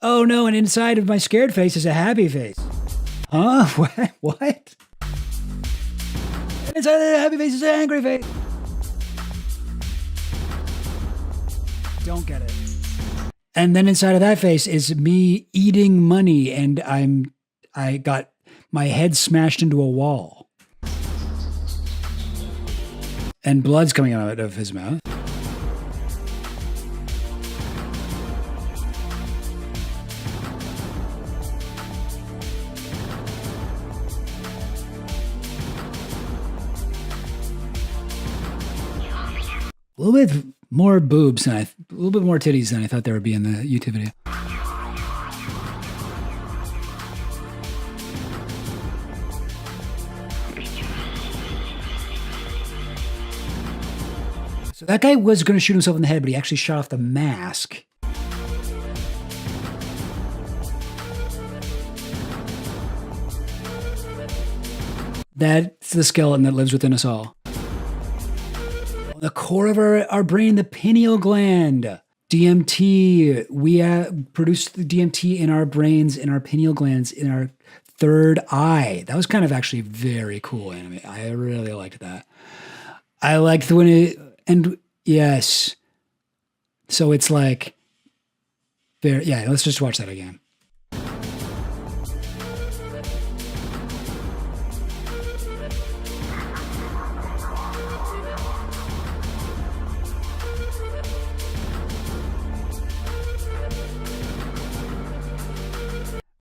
Oh no, and inside of my scared face is a happy face. Huh? What? And inside of the happy face is an angry face. Don't get it. And then inside of that face is me eating money, and I got my head smashed into a wall. And blood's coming out of his mouth. A little bit more boobs than a little bit more titties than I thought there would be in the YouTube video. So that guy was going to shoot himself in the head, but he actually shot off the mask. That's the skeleton that lives within us all. The core of our brain, the pineal gland. DMT, we produce the DMT in our brains, in our pineal glands, in our third eye. That was kind of actually very cool anime. I really liked that. I liked when it, and yes. So it's like, there, yeah, let's just watch that again.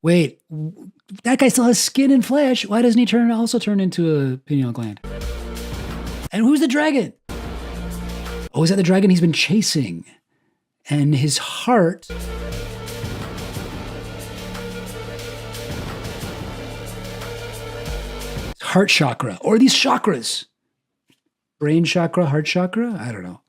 Wait, that guy still has skin and flesh. Why doesn't he also turn into a pineal gland? And who's the dragon? Oh, is that the dragon he's been chasing? And his heart... heart chakra. Or these chakras. Brain chakra, heart chakra? I don't know.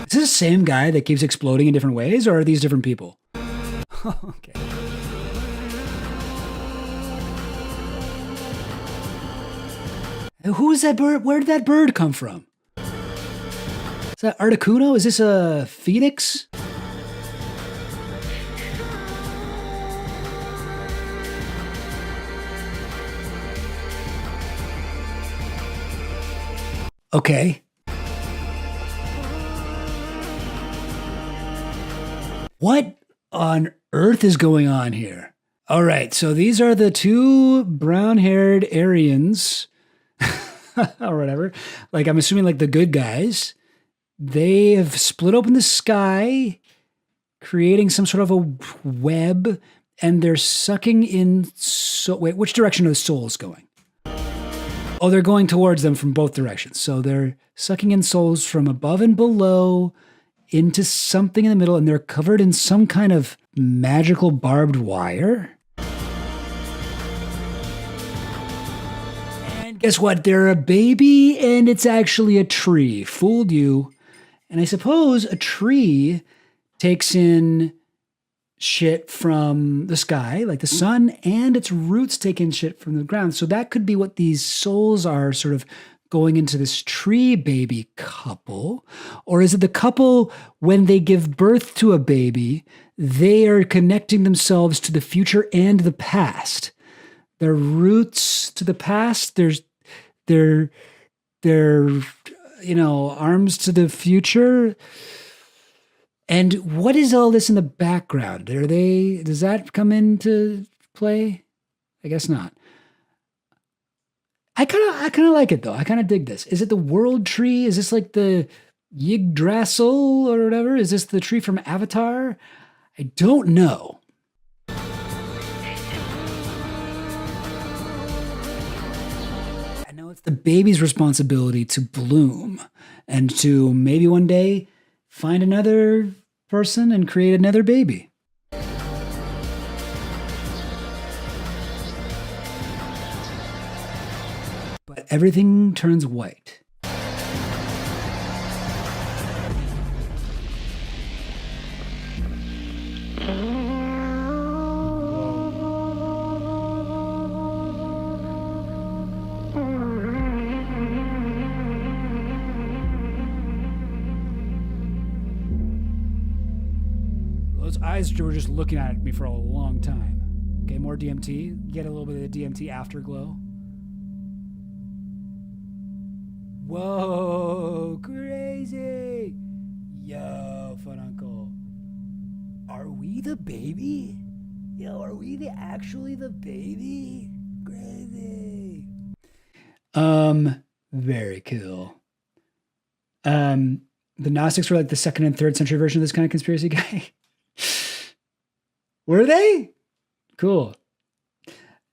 Is this the same guy that keeps exploding in different ways, or are these different people? Okay. Who is that bird? Where did that bird come from? Is that Articuno? Is this a phoenix? Okay. What on earth is going on here? All right, so these are the two brown-haired Aryans, or whatever. Like, I'm assuming like the good guys. They have split open the sky, creating some sort of a web, and they're sucking in... wait, which direction are the souls going? Oh, they're going towards them from both directions. So they're sucking in souls from above and below, into something in the middle, and they're covered in some kind of magical barbed wire. And guess what? They're a baby, and it's actually a tree. Fooled you. And I suppose a tree takes in shit from the sky, like the sun, and its roots take in shit from the ground. So that could be what these souls are sort of going into this tree baby couple? Or is it the couple, when they give birth to a baby, they are connecting themselves to the future and the past? Their roots to the past, their arms to the future. And what is all this in the background? Does that come into play? I guess not. I kind of like it though. I kind of dig this. Is it the world tree? Is this like the Yggdrasil or whatever? Is this the tree from Avatar? I don't know. I know it's the baby's responsibility to bloom and to maybe one day find another person and create another baby. But everything turns white. Those eyes were just looking at me for a long time. Okay, more DMT. Get a little bit of the DMT afterglow. Whoa, crazy. Yo, fun uncle. Are we the baby? Yo, are we actually the baby? Crazy. Very cool. The Gnostics were like the 2nd and 3rd century version of this kind of conspiracy guy. Were they? Cool.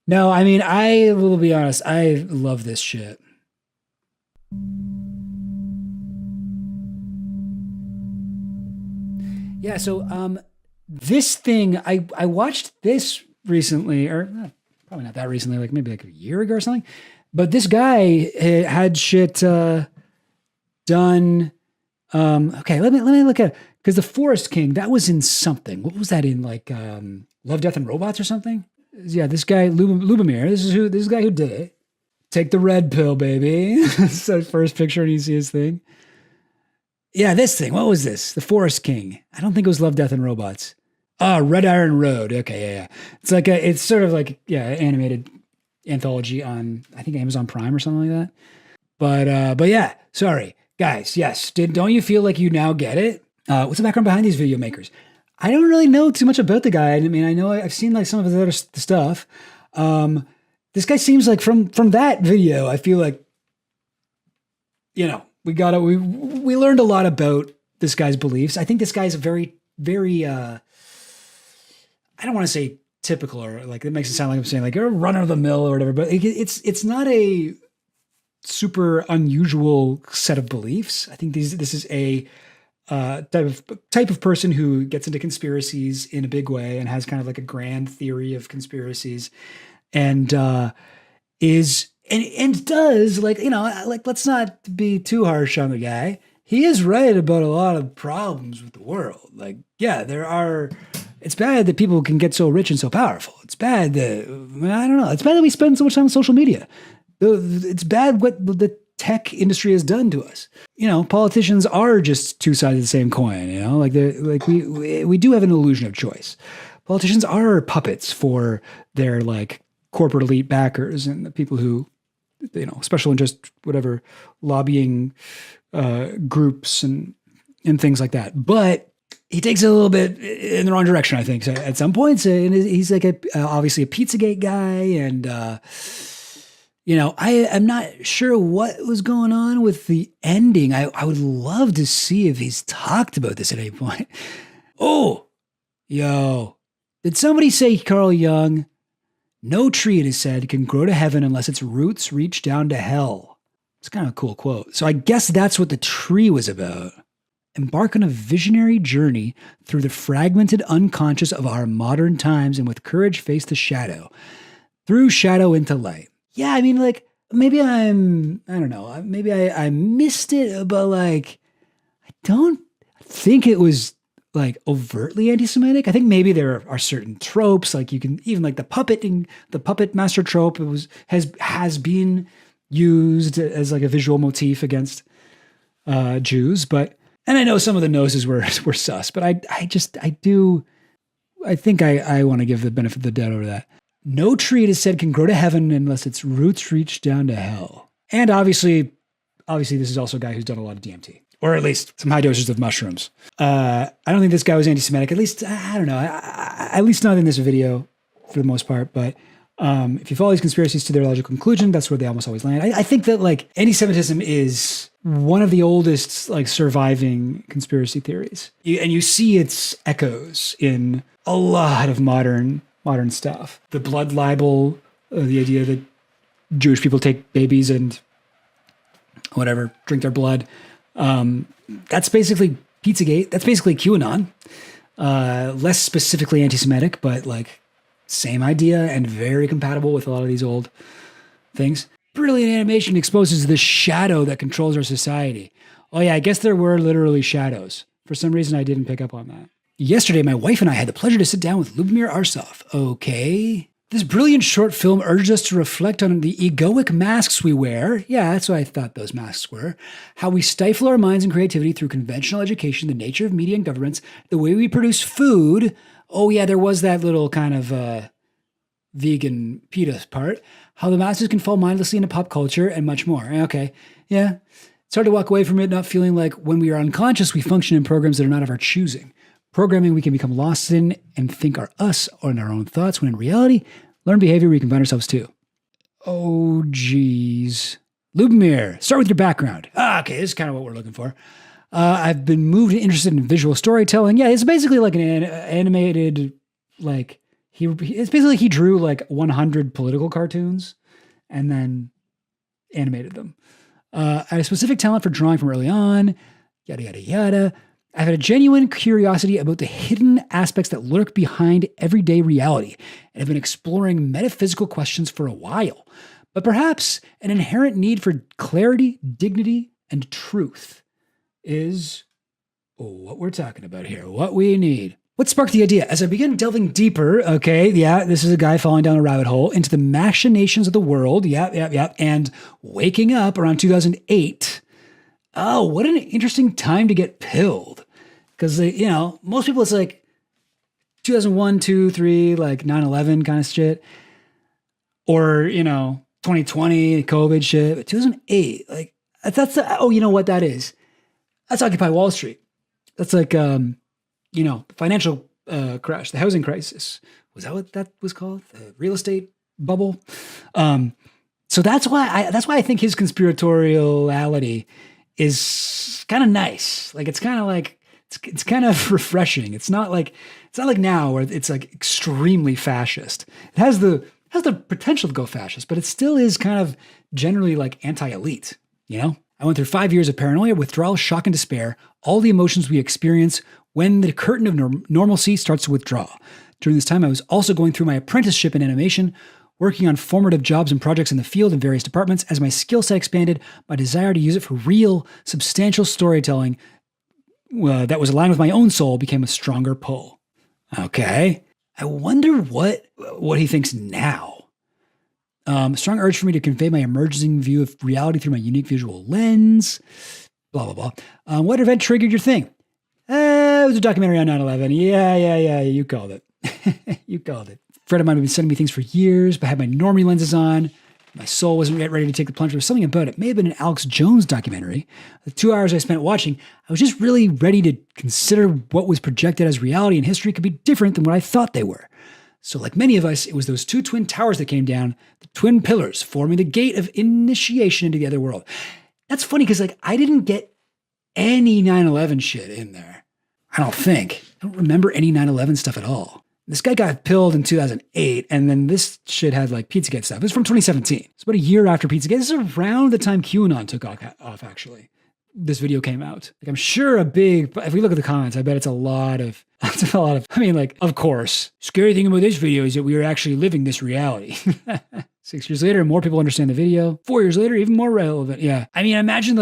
No, I mean, I will be honest. I love this shit. Yeah, so this thing, I watched this recently, or probably not that recently, like maybe like a year ago or something. But this guy had shit done. Okay, let me look at it. Because the Forest King, that was in something. What was that in? Like Love, Death, and Robots or something? Yeah, this guy, Lubomir, this is the guy who did it. Take the red pill, baby. It's the first picture and you see his thing. Yeah, this thing. What was this? The Forest King. I don't think it was Love, Death, and Robots. Red Iron Road. Okay, yeah. It's like it's sort of like, animated anthology on, I think, Amazon Prime or something like that. But yeah, sorry. Guys, yes. Don't you feel like you now get it? What's the background behind these video makers? I don't really know too much about the guy. I mean, I know I've seen like some of his other stuff. This guy seems like from that video, I feel like, we learned a lot about this guy's beliefs. I think this guy's a very, very, I don't want to say typical, or like, it makes it sound like I'm saying like a run of the mill or whatever, but it's not a super unusual set of beliefs. I think this is a type of person who gets into conspiracies in a big way and has kind of like a grand theory of conspiracies, and does like, let's not be too harsh on the guy. He is right about a lot of problems with the world. Like, yeah, it's bad that people can get so rich and so powerful. It's bad that, I don't know. It's bad that we spend so much time on social media. It's bad what the tech industry has done to us. Politicians are just two sides of the same coin, we do have an illusion of choice. Politicians are puppets for their like corporate elite backers and the people who, special interest, whatever, lobbying groups and things like that. But he takes it a little bit in the wrong direction, I think. So at some points, and he's like obviously a Pizzagate guy, and I am not sure what was going on with the ending. I would love to see if he's talked about this at any point. Oh, yo, did somebody say Carl Jung? No tree, it is said, can grow to heaven unless its roots reach down to hell. It's kind of a cool quote. So I guess that's what the tree was about. Embark on a visionary journey through the fragmented unconscious of our modern times, and with courage face the shadow. Through shadow into light. Yeah, I mean, like, maybe I don't know, maybe I missed it, but like, I don't think it was like overtly anti-Semitic. I think maybe there are certain tropes, like you can even like the puppet master trope. Has been used as like a visual motif against Jews, and I know some of the noses were sus, but I think I want to give the benefit of the doubt over that. No tree, it is said, can grow to heaven unless its roots reach down to hell. And obviously this is also a guy who's done a lot of DMT. Or at least some high doses of mushrooms. I don't think this guy was anti-Semitic. At least, I don't know. At least not in this video, for the most part. But if you follow these conspiracies to their logical conclusion, that's where they almost always land. I think that like anti-Semitism is one of the oldest like surviving conspiracy theories, and you see its echoes in a lot of modern stuff. The blood libel, the idea that Jewish people take babies and whatever, drink their blood. That's basically Pizzagate. That's basically QAnon. Less specifically anti-Semitic, but like same idea and very compatible with a lot of these old things. Brilliant animation exposes the shadow that controls our society. Oh yeah, I guess there were literally shadows. For some reason, I didn't pick up on that. Yesterday, my wife and I had the pleasure to sit down with Lubomir Arsov. Okay. This brilliant short film urged us to reflect on the egoic masks we wear. Yeah, that's what I thought those masks were. How we stifle our minds and creativity through conventional education, the nature of media and governments, the way we produce food. Oh yeah, there was that little kind of vegan PETA part, how the masses can fall mindlessly into pop culture and much more. Okay, yeah. It's hard to walk away from it not feeling like when we are unconscious, we function in programs that are not of our choosing. Programming we can become lost in and think are us or in our own thoughts, when in reality, learned behavior we can find ourselves too. Oh, geez. Lubomir, start with your background. Okay, this is kind of what we're looking for. I've been moved and interested in visual storytelling. Yeah, it's basically like an animated, like, it's basically he drew like 100 political cartoons and then animated them. I had a specific talent for drawing from early on, yada, yada, yada. I've had a genuine curiosity about the hidden aspects that lurk behind everyday reality and have been exploring metaphysical questions for a while. But perhaps an inherent need for clarity, dignity, and truth is what we're talking about here, what we need. What sparked the idea? As I began delving deeper, okay, yeah, this is a guy falling down a rabbit hole into the machinations of the world, yeah, and waking up around 2008. Oh, what an interesting time to get pilled. Because, most people, it's like 2001, 2, 3, like 9/11 kind of shit. Or, 2020, COVID shit. But 2008, like, you know what that is? That's Occupy Wall Street. That's like, the financial crash, the housing crisis. Was that what that was called? The real estate bubble? So that's why I think his conspiratoriality is kind of nice. Like, it's kind of like, it's kind of refreshing. It's not like now where it's like extremely fascist. It has the potential to go fascist, but it still is kind of generally like anti-elite, I went through 5 years of paranoia, withdrawal, shock, and despair, all the emotions we experience when the curtain of normalcy starts to withdraw. During this time, I was also going through my apprenticeship in animation, working on formative jobs and projects in the field in various departments. As my skill set expanded, my desire to use it for real, substantial storytelling that was aligned with my own soul became a stronger pull. Okay. I wonder what he thinks now. Strong urge for me to convey my emerging view of reality through my unique visual lens. Blah, blah, blah. What event triggered your thing? It was a documentary on 9/11. Yeah. You called it. You called it. A friend of mine had been sending me things for years, but I had my normie lenses on. My soul wasn't yet ready to take the plunge. There was something about it. It may have been an Alex Jones documentary. The 2 hours I spent watching, I was just really ready to consider what was projected as reality and history could be different than what I thought they were. So like many of us, it was those two twin towers that came down, the twin pillars forming the gate of initiation into the other world. That's funny because I didn't get any 9/11 shit in there. I don't think. I don't remember any 9/11 stuff at all. This guy got pilled in 2008, and then this shit had like Pizzagate stuff. It was from 2017. It's about a year after Pizzagate. This is around the time QAnon took off, actually. This video came out. Like, I'm sure if we look at the comments, I bet it's a lot of, of course. Scary thing about this video is that we are actually living this reality. 6 years later, more people understand the video. 4 years later, even more relevant. Yeah. Imagine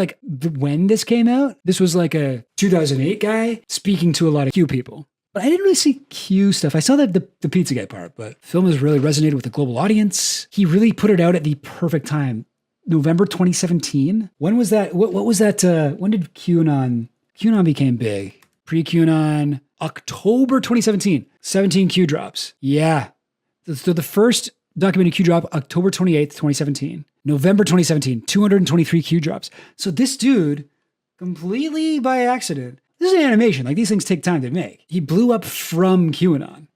when this came out, this was like a 2008 guy speaking to a lot of Q people. But I didn't really see Q stuff. I saw the Pizzagate part, but the film has really resonated with the global audience. He really put it out at the perfect time. November 2017. When was that? What was that? When did QAnon became big? Pre-QAnon, October 2017. 17 Q drops. Yeah. So the first documented Q drop, October 28th, 2017. November 2017, 223 Q drops. So this dude, completely by accident, this is an animation. Like, these things take time to make. He blew up from QAnon.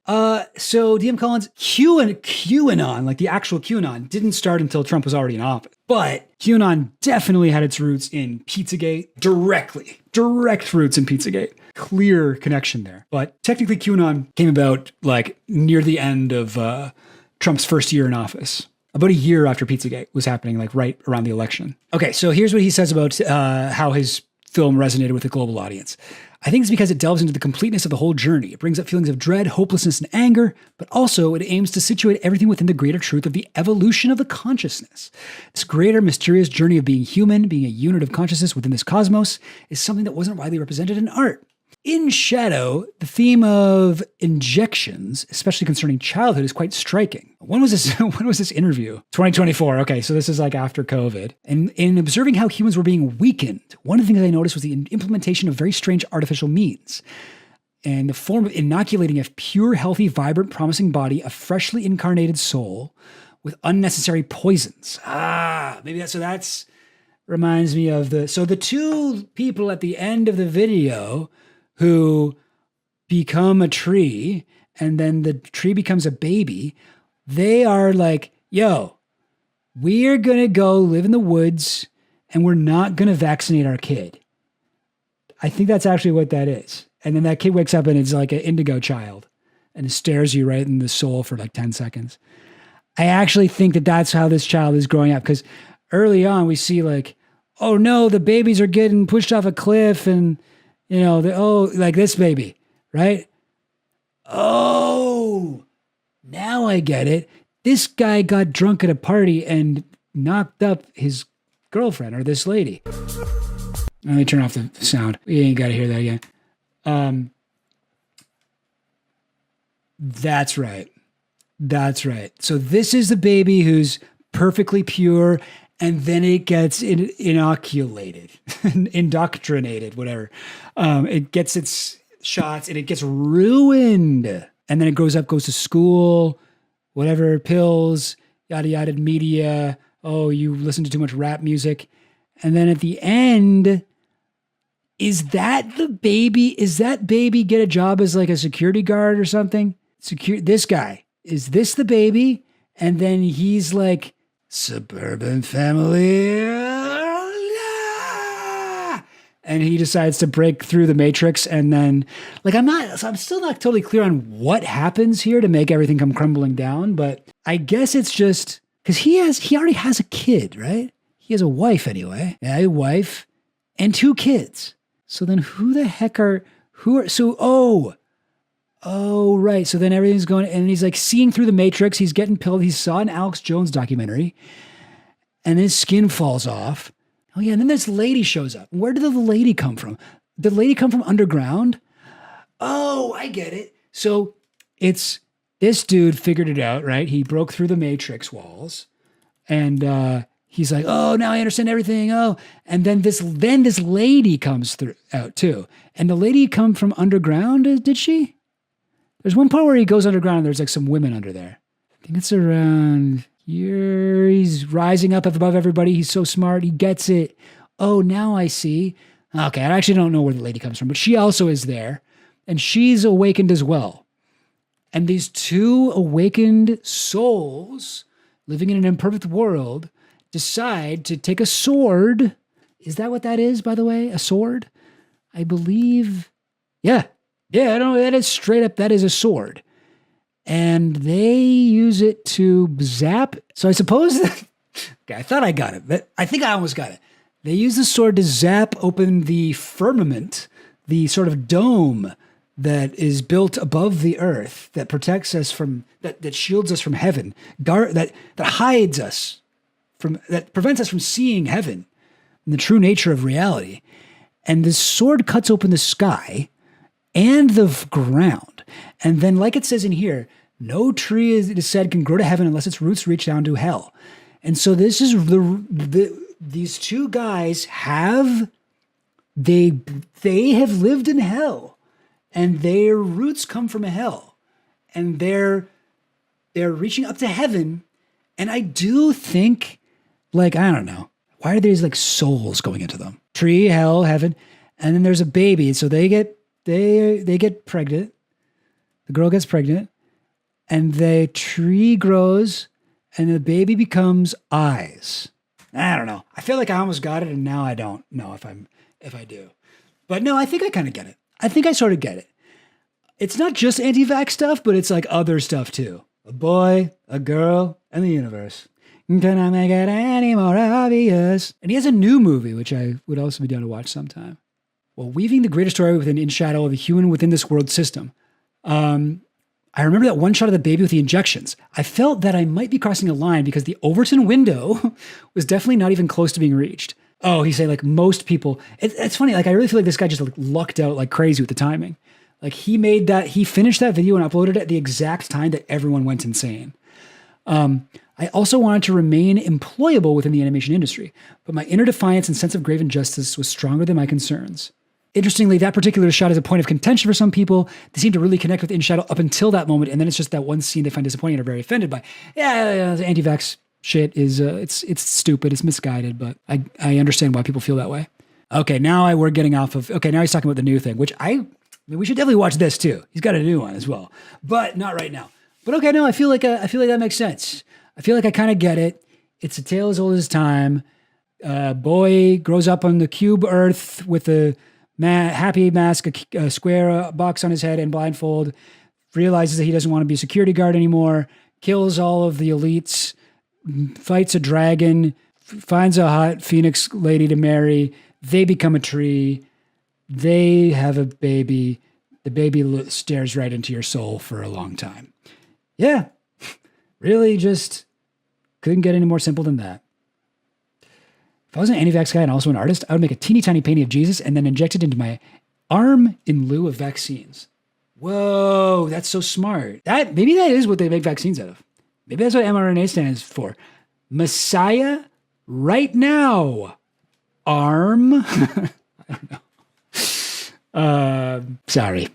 So DM Collins, QAnon, like the actual QAnon, didn't start until Trump was already in office. But QAnon definitely had its roots in Pizzagate direct roots in Pizzagate. Clear connection there. But technically QAnon came about like near the end of Trump's first year in office. About a year after Pizzagate was happening, like right around the election. Okay, so here's what he says about how his film resonated with the global audience. I think it's because it delves into the completeness of the whole journey. It brings up feelings of dread, hopelessness, and anger, but also it aims to situate everything within the greater truth of the evolution of the consciousness. This greater mysterious journey of being human, being a unit of consciousness within this cosmos, is something that wasn't widely represented in art. In Shadow, the theme of injections, especially concerning childhood, is quite striking. When was this? When was this interview? 2024. Okay, so this is like after COVID. And in observing how humans were being weakened, one of the things I noticed was the implementation of very strange artificial means. in the form of inoculating a pure, healthy, vibrant, promising body, a freshly incarnated soul with unnecessary poisons. Maybe that's reminds me of the two people at the end of the video who become a tree and then the tree becomes a baby. They are like, yo, we're going to go live in the woods and we're not going to vaccinate our kid. I think that's actually what that is. And then that kid wakes up and it's like an indigo child and it stares you right in the soul for like 10 seconds. I actually think that that's how this child is growing up, because early on we see like, oh no, the babies are getting pushed off a cliff and, you know, like this baby, right? Oh, now I get it. This guy got drunk at a party and knocked up his girlfriend or this lady. Let me turn off the sound. You ain't got to hear that again. That's right. That's right. So this is the baby who's perfectly pure, and then it gets inoculated, indoctrinated, whatever. It gets its shots and it gets ruined. And then it grows up, goes to school, whatever, pills, yada, yada, media. Oh, you listen to too much rap music. And then at the end, is that the baby? Is that baby get a job as like a security guard or something? This guy, is this the baby? And then he's like, suburban family. And he decides to break through the matrix. And then like, I'm still not totally clear on what happens here to make everything come crumbling down. But I guess it's just because he already has a kid, right? He has a wife anyway. Yeah, a wife and 2 kids. So then oh, right. So then everything's going, and he's like seeing through the matrix. He's getting pilled. He saw an Alex Jones documentary and his skin falls off. Oh yeah. And then this lady shows up. Where did the lady come from? Did the lady come from underground? Oh, I get it. So it's this dude figured it out, right? He broke through the matrix walls and, he's like, oh, now I understand everything. Oh, and then this lady comes out too. And the lady come from underground, did she? There's one part where he goes underground and there's like some women under there. I think it's around here. He's rising up above everybody. He's so smart. He gets it. Oh, now I see. Okay, I actually don't know where the lady comes from, but she also is there. And she's awakened as well. And these 2 awakened souls living in an imperfect world decide to take a sword. Is that what that is, by the way? A sword? I believe. Yeah. Yeah, no, that is straight up. That is a sword. And they use it to zap. So I suppose okay, I thought I got it, but I think I almost got it. They use the sword to zap open the firmament, the sort of dome that is built above the earth that protects us from, that shields us from heaven, that hides us that prevents us from seeing heaven and the true nature of reality. And the sword cuts open the sky and the ground. And then, like it says in here, no tree, it is said, can grow to heaven unless its roots reach down to hell. And so this is these 2 guys they have lived in hell, and their roots come from hell, and they're reaching up to heaven. And I do think, like, I don't know, why are these like souls going into them? Tree, hell, heaven, and then there's a baby. So they get pregnant. The girl gets pregnant, and the tree grows, and the baby becomes eyes. I don't know. I feel like I almost got it, and now I don't know if I do. But no, I think I kind of get it. I think I sort of get it. It's not just anti-vax stuff, but it's like other stuff too. A boy, a girl, and the universe. Can I make it any more obvious? And he has a new movie, which I would also be down to watch sometime. Well, weaving the greater story within in shadow of a human within this world system. I remember that one shot of the baby with the injections. I felt that I might be crossing a line because the Overton window was definitely not even close to being reached. Oh, he said like most people. It's funny. Like I really feel like this guy just like lucked out like crazy with the timing. Like he finished that video and uploaded it at the exact time that everyone went insane. I also wanted to remain employable within the animation industry, but my inner defiance and sense of grave injustice was stronger than my concerns. Interestingly, that particular shot is a point of contention for some people. They seem to really connect with In Shadow up until that moment, and then it's just that one scene they find disappointing and are very offended by. Yeah, the anti-vax shit is it's stupid, it's misguided, but I understand why people feel that way. Okay, now we're getting off of. Okay, now he's talking about the new thing, which I mean, we should definitely watch this too. He's got a new one as well, but not right now. But okay, no, I feel like that makes sense. I feel like I kind of get it. It's a tale as old as time. Boy grows up on the cube Earth with a happy mask, a square box on his head, and blindfold. Realizes that he doesn't want to be a security guard anymore. Kills all of the elites. Fights a dragon. Finds a hot phoenix lady to marry. They become a tree. They have a baby. The baby stares right into your soul for a long time. Yeah, really just couldn't get any more simple than that. If I was an anti-vax guy and also an artist, I would make a teeny tiny painting of Jesus and then inject it into my arm in lieu of vaccines. Whoa, that's so smart. Maybe that is what they make vaccines out of. Maybe that's what mRNA stands for. Messiah right now. Arm. I don't know. Sorry.